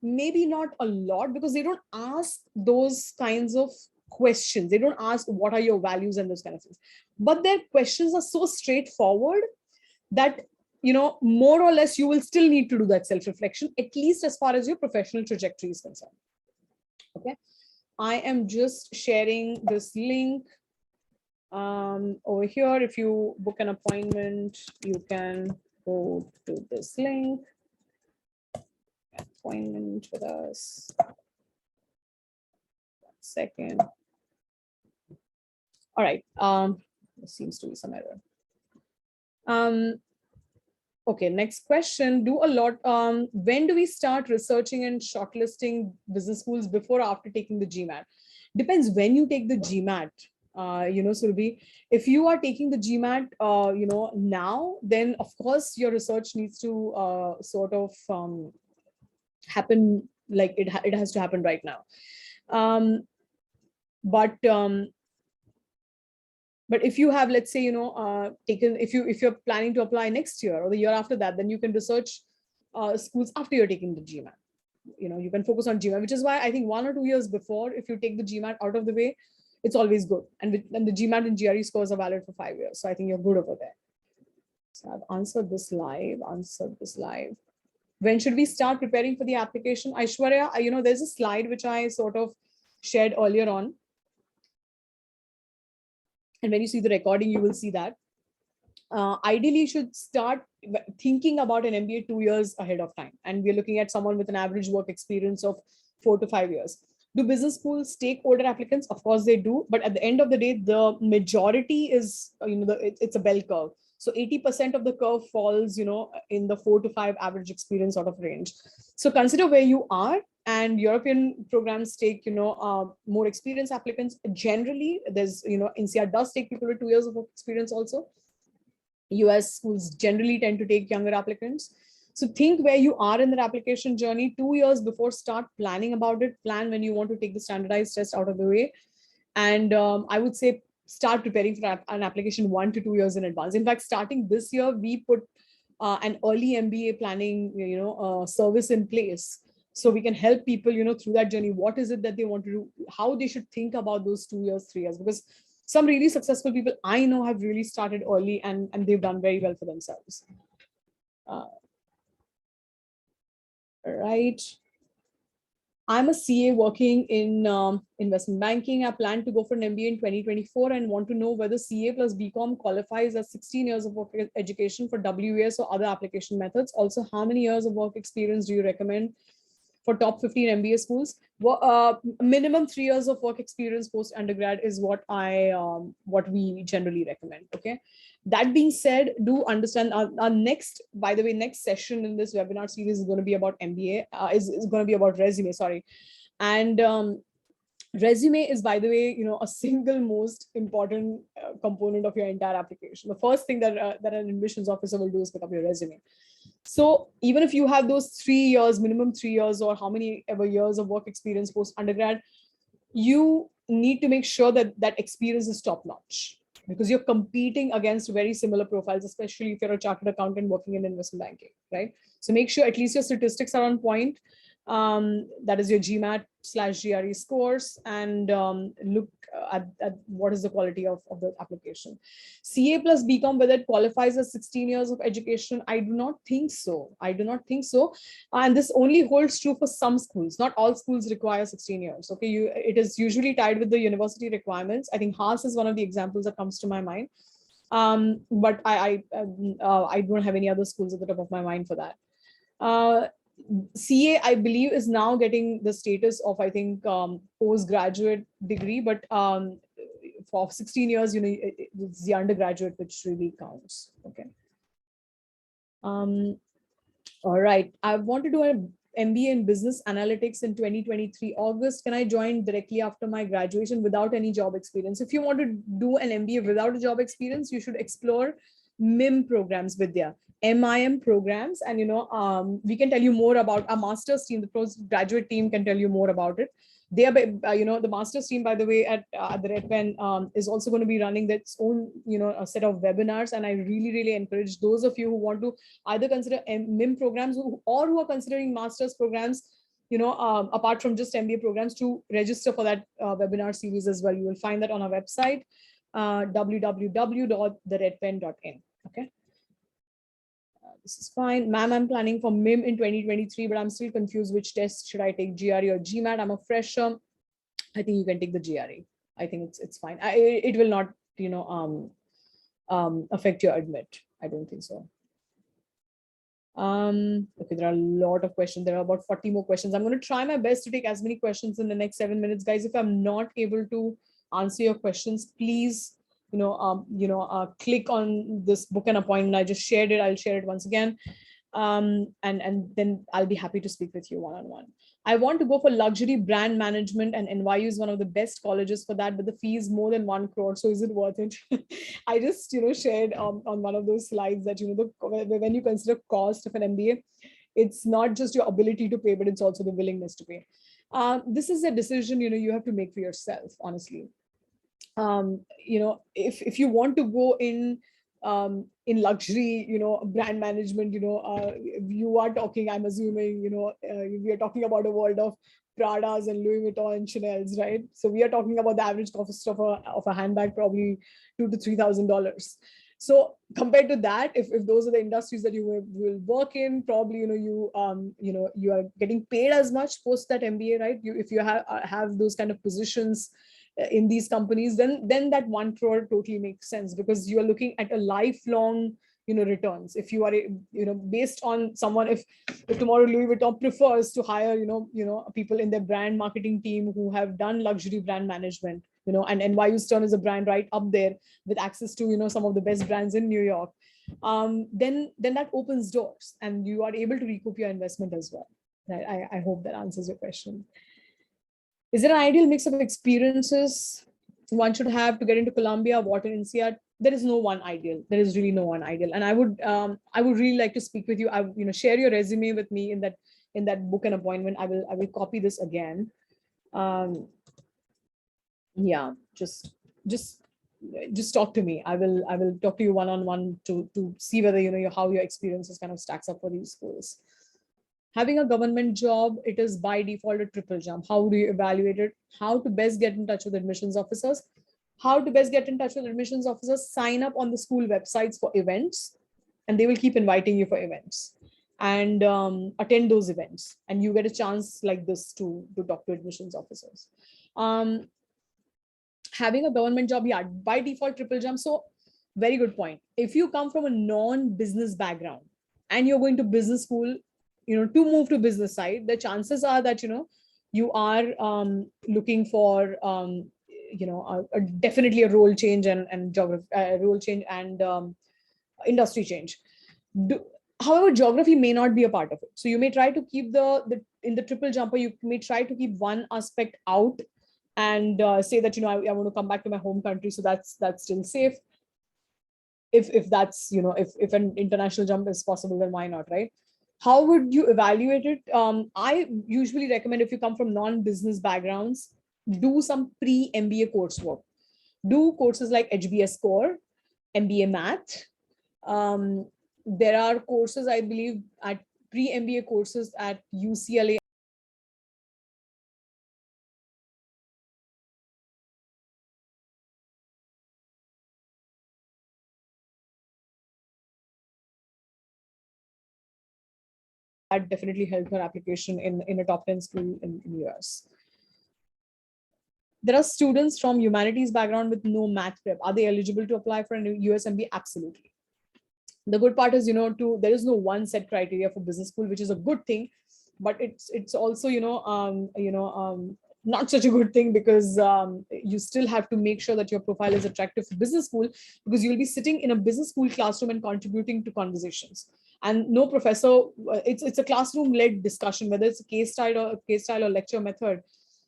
Maybe not a lot, because they don't ask those kinds of questions. They don't ask what are your values and those kind of things. But their questions are so straightforward that, more or less you will still need to do that self-reflection, at least as far as your professional trajectory is concerned. Okay. I am just sharing this link over here. If you book an appointment, you can go to this link. Appointment with us. 1 second. All right. There seems to be some error. Okay, next question. When do we start researching and shortlisting business schools, before or after taking the GMAT? Depends when you take the GMAT. Surabhi, if you are taking the GMAT, now, then of course your research needs to happen, like it has to happen right now. But if you have, let's say, taken, if you're planning to apply next year or the year after that, then you can research schools after you're taking the GMAT. You can focus on GMAT, which is why I think 1 or 2 years before, if you take the GMAT out of the way, it's always good. And the GMAT and GRE scores are valid for 5 years. So I think you're good over there. So I've answered this live. When should we start preparing for the application? Aishwarya, there's a slide which I sort of shared earlier on. And when you see the recording, you will see that. Ideally, you should start thinking about an MBA 2 years ahead of time. And we're looking at someone with an average work experience of 4 to 5 years. Do business schools take older applicants? Of course they do. But at the end of the day, the majority is, it's a bell curve. So 80% of the curve falls, in the 4 to 5 average experience sort of range. So consider where you are. And European programs take, more experienced applicants. Generally, there's, NCR does take people with 2 years of work experience also. US schools generally tend to take younger applicants. So think where you are in that application journey 2 years before, start planning about it. Plan when you want to take the standardized test out of the way. And I would say start preparing for an application 1 to 2 years in advance. In fact, starting this year, we put an early MBA planning, service in place. So we can help people, through that journey. What is it that they want to do? How they should think about those 2 years, 3 years? Because some really successful people I know have really started early and they've done very well for themselves. Right. I'm a CA working in investment banking. I plan to go for an MBA in 2024 and want to know whether CA plus BCom qualifies as 16 years of work education for WAS or other application methods. Also, how many years of work experience do you recommend for top 15 MBA schools? Minimum 3 years of work experience post undergrad is what we generally recommend. Okay. That being said, do understand our next session in this webinar series is going to be about MBA, is going to be about resume, sorry. And resume is, by the way, a single most important component of your entire application. The first thing that an admissions officer will do is pick up your resume. So even if you have those 3 years, minimum 3 years, or how many ever years of work experience post undergrad, you need to make sure that that experience is top notch, because you're competing against very similar profiles, especially if you're a chartered accountant working in investment banking, right? So make sure at least your statistics are on point. That is your GMAT/GRE scores, and look at what is the quality of the application. CA plus BCom, whether it qualifies as 16 years of education, I do not think so. And this only holds true for some schools. Not all schools require 16 years. Okay, it is usually tied with the university requirements. I think Haas is one of the examples that comes to my mind. But I don't have any other schools at the top of my mind for that. CA, I believe, is now getting the status of, I think, postgraduate degree, but for 16 years, it's the undergraduate which really counts. Okay. All right. I want to do an MBA in business analytics in 2023 August. Can I join directly after my graduation without any job experience? If you want to do an MBA without a job experience, you should explore MIM programs, Vidya. MIM programs, and we can tell you more about our master's team. The postgraduate team can tell you more about it. They are, the master's team, by the way, at the Red Pen is also going to be running its own, a set of webinars. And I really, really encourage those of you who want to either consider MIM programs or who are considering master's programs, apart from just MBA programs, to register for that webinar series as well. You will find that on our website, www.theredpen.in. Okay. This is fine. Ma'am, I'm planning for MIM in 2023, but I'm still confused which test should I take, GRE or GMAT? I'm a fresher. I think you can take the GRE. I think it's fine. It will not, affect your admit. I don't think so. Okay, there are a lot of questions. There are about 40 more questions. I'm going to try my best to take as many questions in the next 7 minutes. Guys, if I'm not able to answer your questions, please click on this book an appointment. I just shared it. I'll share it once again. And then I'll be happy to speak with you one-on-one. I want to go for luxury brand management, and NYU is one of the best colleges for that, but the fee is more than 1 crore. So is it worth it? I just, shared on one of those slides that, when you consider cost of an MBA, it's not just your ability to pay, but it's also the willingness to pay. This is a decision, you have to make for yourself, honestly. If you want to go in luxury, brand management, you are talking, I'm assuming, we are talking about a world of Pradas and Louis Vuitton and Chanel's, right? So we are talking about the average cost of a handbag, probably $2,000 to $3,000. So compared to that, if those are the industries that you will work in, probably, you are getting paid as much post that MBA, right? If you have those kind of positions in these companies, then that 1 crore totally makes sense, because you are looking at a lifelong, returns. If you are, based on someone, if tomorrow Louis Vuitton prefers to hire, people in their brand marketing team who have done luxury brand management, and NYU Stern is a brand right up there with access to, some of the best brands in New York, then that opens doors and you are able to recoup your investment as well. Right? I hope that answers your question. Is there an ideal mix of experiences one should have to get into Columbia, Wharton, INSEAD? There is no one ideal. There is really no one ideal. And I would really like to speak with you. Share your resume with me in that book and appointment. I will copy this again. Yeah, just talk to me. I will talk to you one-on-one to see whether how your experiences kind of stacks up for these schools. Having a government job, it is by default a triple jump. How do you evaluate it? How to best get in touch with admissions officers? How to best get in touch with admissions officers? Sign up on the school websites for events, and they will keep inviting you for events, and attend those events, and you get a chance like this to talk to admissions officers. Having a government job, yeah, by default triple jump. So very good point. If you come from a non-business background and you're going to business school, to move to business side, the chances are that, you are looking for, definitely a role change and geography, role change and industry change. However, geography may not be a part of it. So you may try to keep in the triple jumper, you may try to keep one aspect out and say that, I want to come back to my home country. So that's still safe. If that's, if an international jump is possible, then why not, right? How would you evaluate it? I usually recommend, if you come from non-business backgrounds, do some pre-MBA coursework. Do courses like HBS Core, MBA Math. There are courses, I believe, at pre-MBA courses at UCLA. That definitely helped her application in a top 10 school in US. There are students from humanities background with no math prep. Are they eligible to apply for a US MBA? Absolutely. The good part is, there is no one set criteria for business school, which is a good thing, but it's also, not such a good thing, because you still have to make sure that your profile is attractive for business school, because you'll be sitting in a business school classroom and contributing to conversations. And no professor, it's a classroom-led discussion, whether it's a case style or lecture method.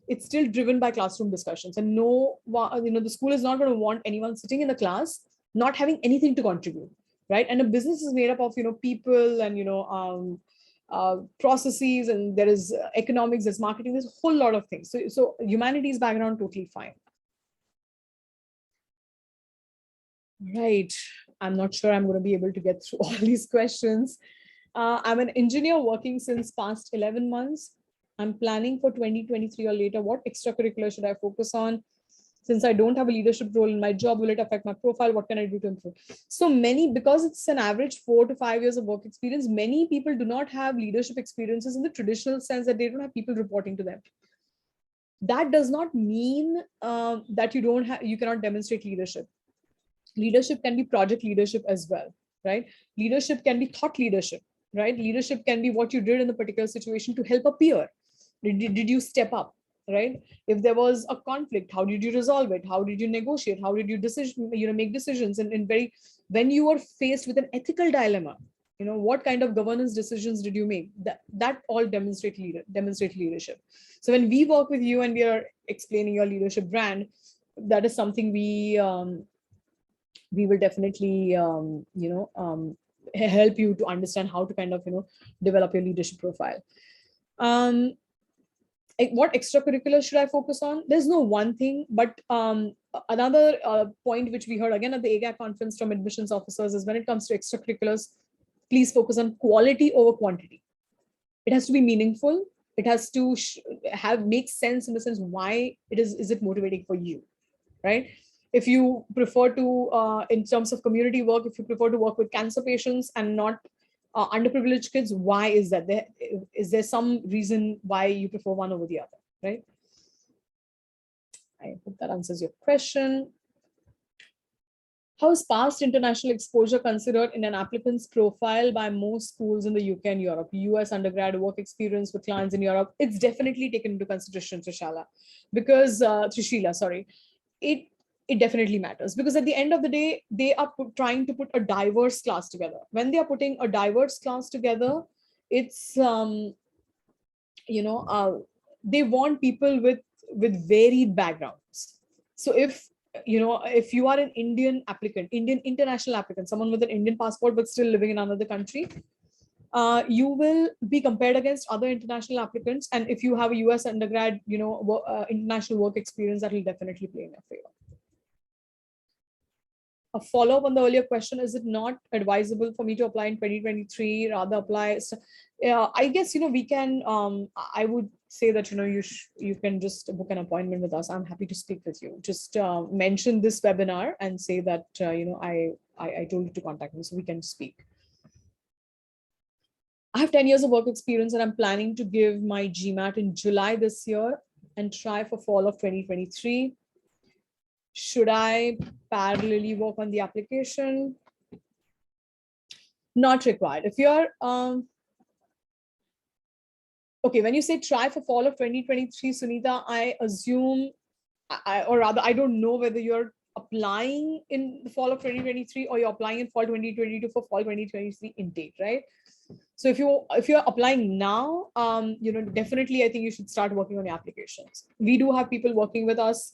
It's still driven by classroom discussions, and the school is not going to want anyone sitting in the class not having anything to contribute, right? And a business is made up of people and processes, and there is economics, there's marketing, there's a whole lot of things. So humanities background, totally fine. Right. I'm not sure I'm going to be able to get through all these questions. I'm an engineer working since past 11 months. I'm planning for 2023 or later. What extracurricular should I focus on? Since I don't have a leadership role in my job, will it affect my profile? What can I do to improve? So because it's an average 4 to 5 years of work experience, many people do not have leadership experiences in the traditional sense that they don't have people reporting to them. That does not mean that you cannot demonstrate leadership. Leadership can be project leadership as well, right? Leadership can be thought leadership, right? Leadership can be what you did in the particular situation to help a peer. Did you step up? right? If there was a conflict, how did you resolve it? How did you negotiate? How did you make decisions? And when you were faced with an ethical dilemma, what kind of governance decisions did you make? That all demonstrate leadership. So when we work with you and we are explaining your leadership brand, that is something we will definitely help you to understand how to kind of develop your leadership profile. What extracurricular should I focus on? There's no one thing, but another point which we heard again at the AGAC conference from admissions officers is when it comes to extracurriculars, please focus on quality over quantity. It has to be meaningful. It has to make sense in the sense why is it motivating for you, right? If you prefer to, in terms of community work, if you prefer to work with cancer patients and not underprivileged kids, why is that? Is there some reason why you prefer one over the other, right? I hope that answers your question. How is past international exposure considered in an applicant's profile by most schools in the UK and Europe? US undergrad work experience with clients in Europe, it's definitely taken into consideration, Trishila, because it definitely matters, because at the end of the day, they are trying to put a diverse class together. When they are putting a diverse class together, it's they want people with varied backgrounds. So if you are an Indian applicant, Indian international applicant, someone with an Indian passport but still living in another country, you will be compared against other international applicants. And if you have a US undergrad, international work experience, that will definitely play in your favor. A follow-up on the earlier question, is it not advisable for me to apply in 2023, rather apply? I guess, we can, I would say that, you can just book an appointment with us. I'm happy to speak with you. Just mention this webinar and say that, I told you to contact me so we can speak. I have 10 years of work experience and I'm planning to give my GMAT in July this year and try for fall of 2023. Should I parallelly work on the application? Not required. If you're, okay, when you say try for fall of 2023, Sunita, I assume, or rather, I don't know whether you're applying in the fall of 2023 or you're applying in fall 2022 for fall 2023 intake, right? So if you're applying now, definitely I think you should start working on your applications. We do have people working with us,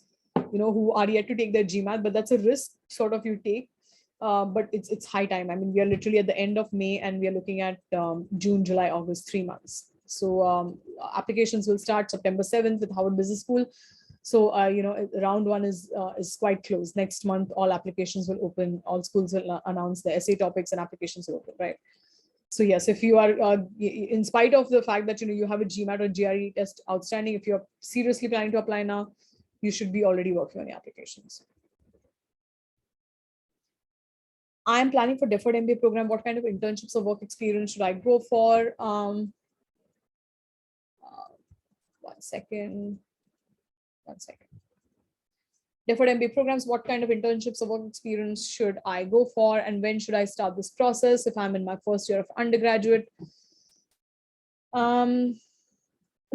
who are yet to take their GMAT, but that's a risk sort of you take. But it's high time. I mean, we are literally at the end of May and we are looking at June, July, August, 3 months. So applications will start September 7th with Harvard Business School. So, round one is quite close. Next month, all applications will open, all schools will announce the essay topics and applications will open, right? So yes, if you are, in spite of the fact that, you have a GMAT or GRE test outstanding, if you're seriously planning to apply now, you should be already working on your applications. I'm planning for deferred MBA program. What kind of internships or work experience should I go for? 1 second. Deferred MBA programs, what kind of internships or work experience should I go for? And when should I start this process if I'm in my first year of undergraduate?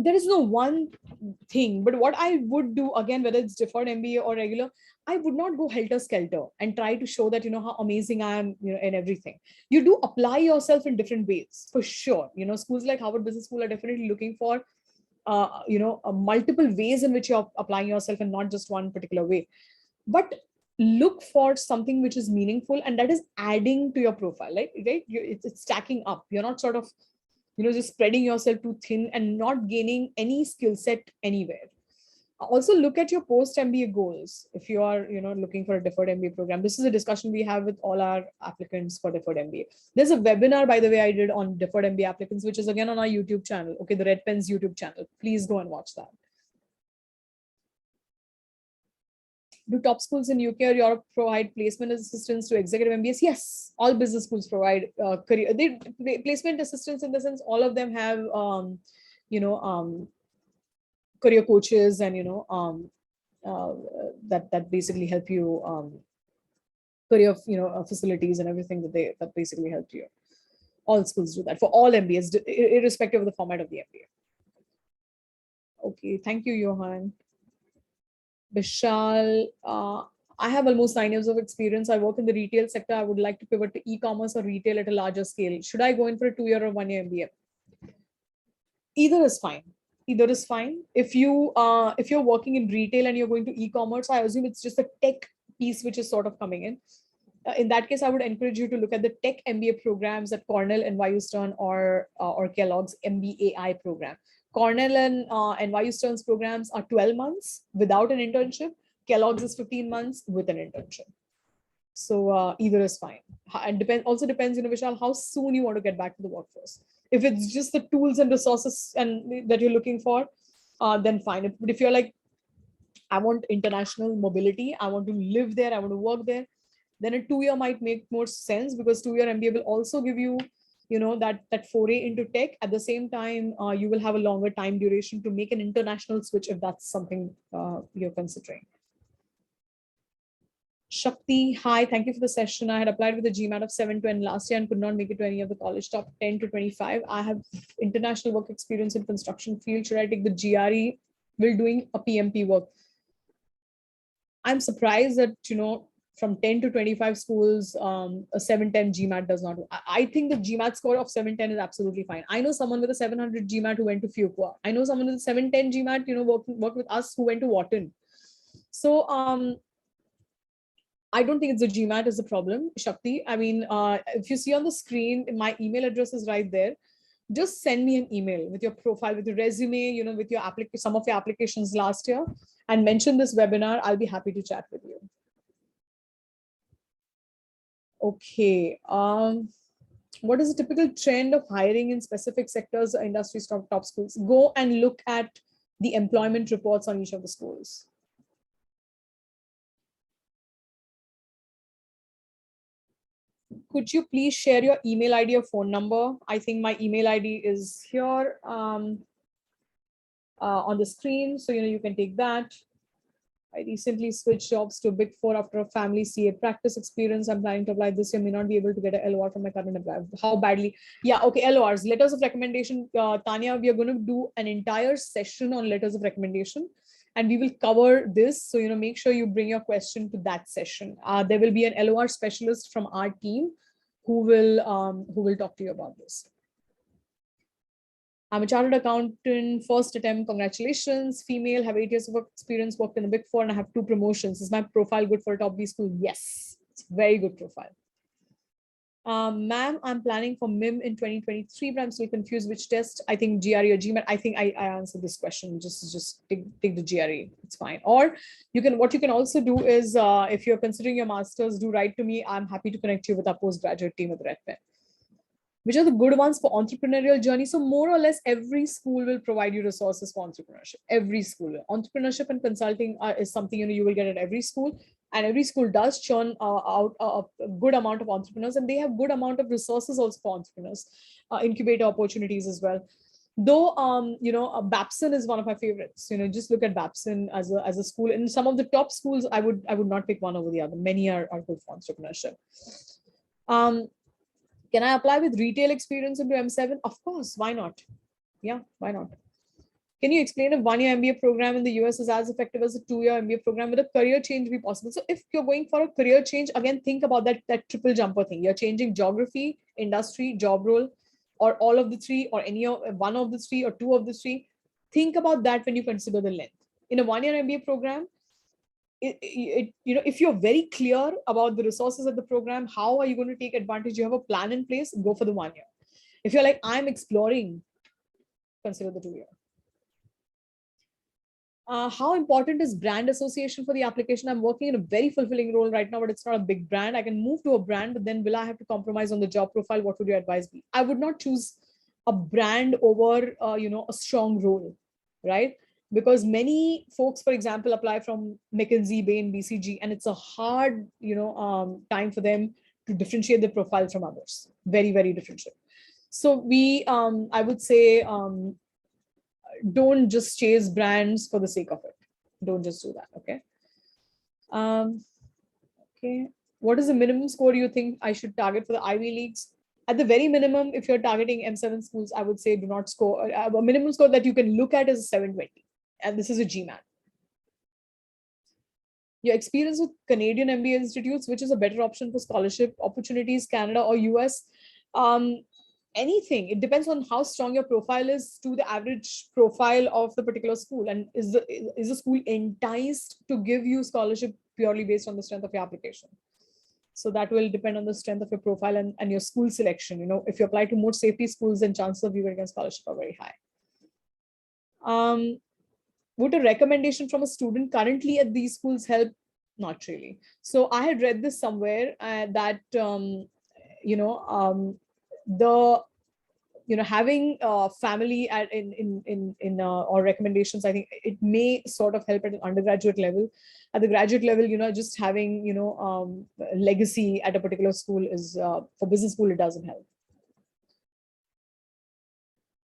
There is no one thing, but what I would do, again, whether it's deferred MBA or regular, I would not go helter-skelter and try to show that, how amazing I am, in everything. You do apply yourself in different ways, for sure. Schools like Harvard Business School are definitely looking for, multiple ways in which you're applying yourself and not just one particular way. But look for something which is meaningful and that is adding to your profile, right? It's stacking up. You're not sort of, just spreading yourself too thin and not gaining any skill set anywhere. Also look at your post-MBA goals. If you are, looking for a deferred MBA program, this is a discussion we have with all our applicants for deferred MBA. There's a webinar, by the way, I did on deferred MBA applicants, which is again on our YouTube channel. Okay, the Red Pen's YouTube channel. Please go and watch that. Do top schools in UK or Europe provide placement assistance to executive MBAs? Yes, all business schools provide placement assistance in the sense all of them have, career coaches and, that basically help you, career, facilities and everything that basically help you. All schools do that for all MBAs, irrespective of the format of the MBA. Okay, thank you, Johan. Vishal, I have almost 9 years of experience. I work in the retail sector. I would like to pivot to e-commerce or retail at a larger scale. Should I go in for a 2-year or 1-year MBA? Either is fine. Either is fine. If you're working in retail and you're going to e-commerce, I assume it's just a tech piece which is sort of coming in. In that case, I would encourage you to look at the tech MBA programs at Cornell, NYU Stern, or Kellogg's MBAI program. Cornell and NYU Stern's programs are 12 months without an internship. Kellogg's is 15 months with an internship. So either is fine. And also depends, Vishal, how soon you want to get back to the workforce. If it's just the tools and resources and that you're looking for, then fine. But if you're like, I want international mobility, I want to live there, I want to work there, then a 2-year might make more sense, because 2-year MBA will also give you, that foray into tech. At the same time, you will have a longer time duration to make an international switch if that's something you're considering. Shakti, hi, thank you for the session. I had applied with a GMAT of 720 last year and could not make it to any of the college top 10 to 25. I have international work experience in construction field. Should I take the GRE while doing a PMP work? I'm surprised that, from 10 to 25 schools, a 710 GMAT does not. I think the GMAT score of 710 is absolutely fine. I know someone with a 700 GMAT who went to Fuqua. I know someone with a 710 GMAT, worked with us, who went to Wharton. So I don't think it's the GMAT is the problem, Shakti. I mean, if you see on the screen, my email address is right there. Just send me an email with your profile, with your resume, with your some of your applications last year, and mention this webinar. I'll be happy to chat with you. Okay. What is the typical trend of hiring in specific sectors or industries, top schools? Go and look at the employment reports on each of the schools. Could you please share your email ID or phone number? I think my email ID is here on the screen. So, you can take that. I recently switched jobs to a Big Four after a family CA practice experience. I'm planning to apply this year. May not be able to get an LOR from my current employer. How badly? Yeah, okay, LORs, letters of recommendation. Tanya, we are going to do an entire session on letters of recommendation, and we will cover this. So, make sure you bring your question to that session. There will be an LOR specialist from our team who will talk to you about this. I'm a chartered accountant, first attempt, congratulations. Female, have 8 years of experience, worked in a Big Four, and I have 2 promotions. Is my profile good for a top B school? Yes, it's a very good profile. Ma'am, I'm planning for MIM in 2023, but I'm still confused which test. I think GRE or GMAT. I think I answered this question. Just take the GRE. It's fine. Or what you can also do is, if you're considering your master's, do write to me. I'm happy to connect you with our postgraduate team at the Red Pen. Which are the good ones for entrepreneurial journey? So more or less every school will provide you resources for entrepreneurship. Every school. Entrepreneurship and consulting is something you will get at every school, and every school does churn out a good amount of entrepreneurs, and they have good amount of resources also for entrepreneurs, incubator opportunities as well. Though Babson is one of my favorites. Just look at Babson as a school. In some of the top schools, I would not pick one over the other. Many are good for entrepreneurship. Can I apply with retail experience into M7? Of course, why not? Yeah, why not? Can you explain if 1-year MBA program in the US is as effective as a 2-year MBA program? Would a career change be possible? So if you're going for a career change, again, think about that triple jumper thing. You're changing geography, industry, job role, or all of the 3, or one of the 3, or 2 of the 3. Think about that when you consider the length. In a 1-year MBA program, if you're very clear about the resources of the program, how are you going to take advantage? You have a plan in place, go for the 1 year. If you're like, I'm exploring, consider the 2 year. How important is brand association for the application? I'm working in a very fulfilling role right now, but it's not a big brand. I can move to a brand, but then will I have to compromise on the job profile? What would your advice be? I would not choose a brand over, a strong role, right? Because many folks, for example, apply from McKinsey, Bain, BCG, and it's a hard, time for them to differentiate the profile from others. Very, very differentiate. So I would say, don't just chase brands for the sake of it. Don't just do that. Okay. Okay. What is the minimum score you think I should target for the Ivy Leagues? At the very minimum, if you're targeting M7 schools, I would say do not score. A minimum score that you can look at is 720. and this is a GMAT. Your experience with Canadian MBA institutes, which is a better option for scholarship opportunities, Canada or US? Anything. It depends on how strong your profile is to the average profile of the particular school, and is the school enticed to give you scholarship purely based on the strength of your application. So that will depend on the strength of your profile and your school selection. You know, if you apply to more safety schools, then chances of you getting a scholarship are very high. Would a recommendation from a student currently at these schools help? Not really. So I had read this somewhere that having family or recommendations, I think it may sort of help at an undergraduate level. At the graduate level, just having legacy at a particular school is for business school, it doesn't help.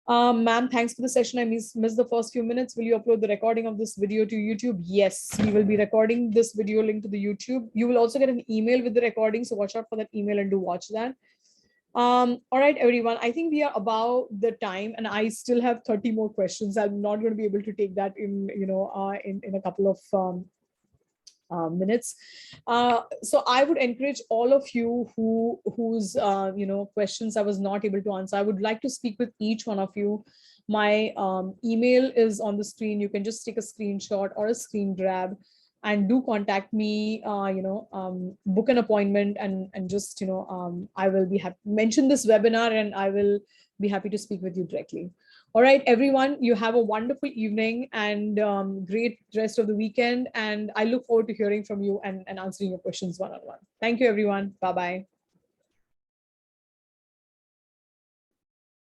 Ma'am, thanks for the session. I missed the first few minutes. Will you upload the recording of this video to YouTube? Yes, we will be recording this video link to the YouTube. You will also get an email with the recording, so watch out for that email and do watch that. All right, everyone, I think we are about the time, and I still have 30 more questions. I'm not going to be able to take that in a couple of minutes. So I would encourage all of you whose questions I was not able to answer. I would like to speak with each one of you. My email is on the screen. You can just take a screenshot or a screen grab and do contact me, book an appointment, and just, I will be happy mention this webinar, and I will be happy to speak with you directly. All right, everyone, you have a wonderful evening and great rest of the weekend. And I look forward to hearing from you and answering your questions one-on-one. Thank you, everyone. Bye-bye.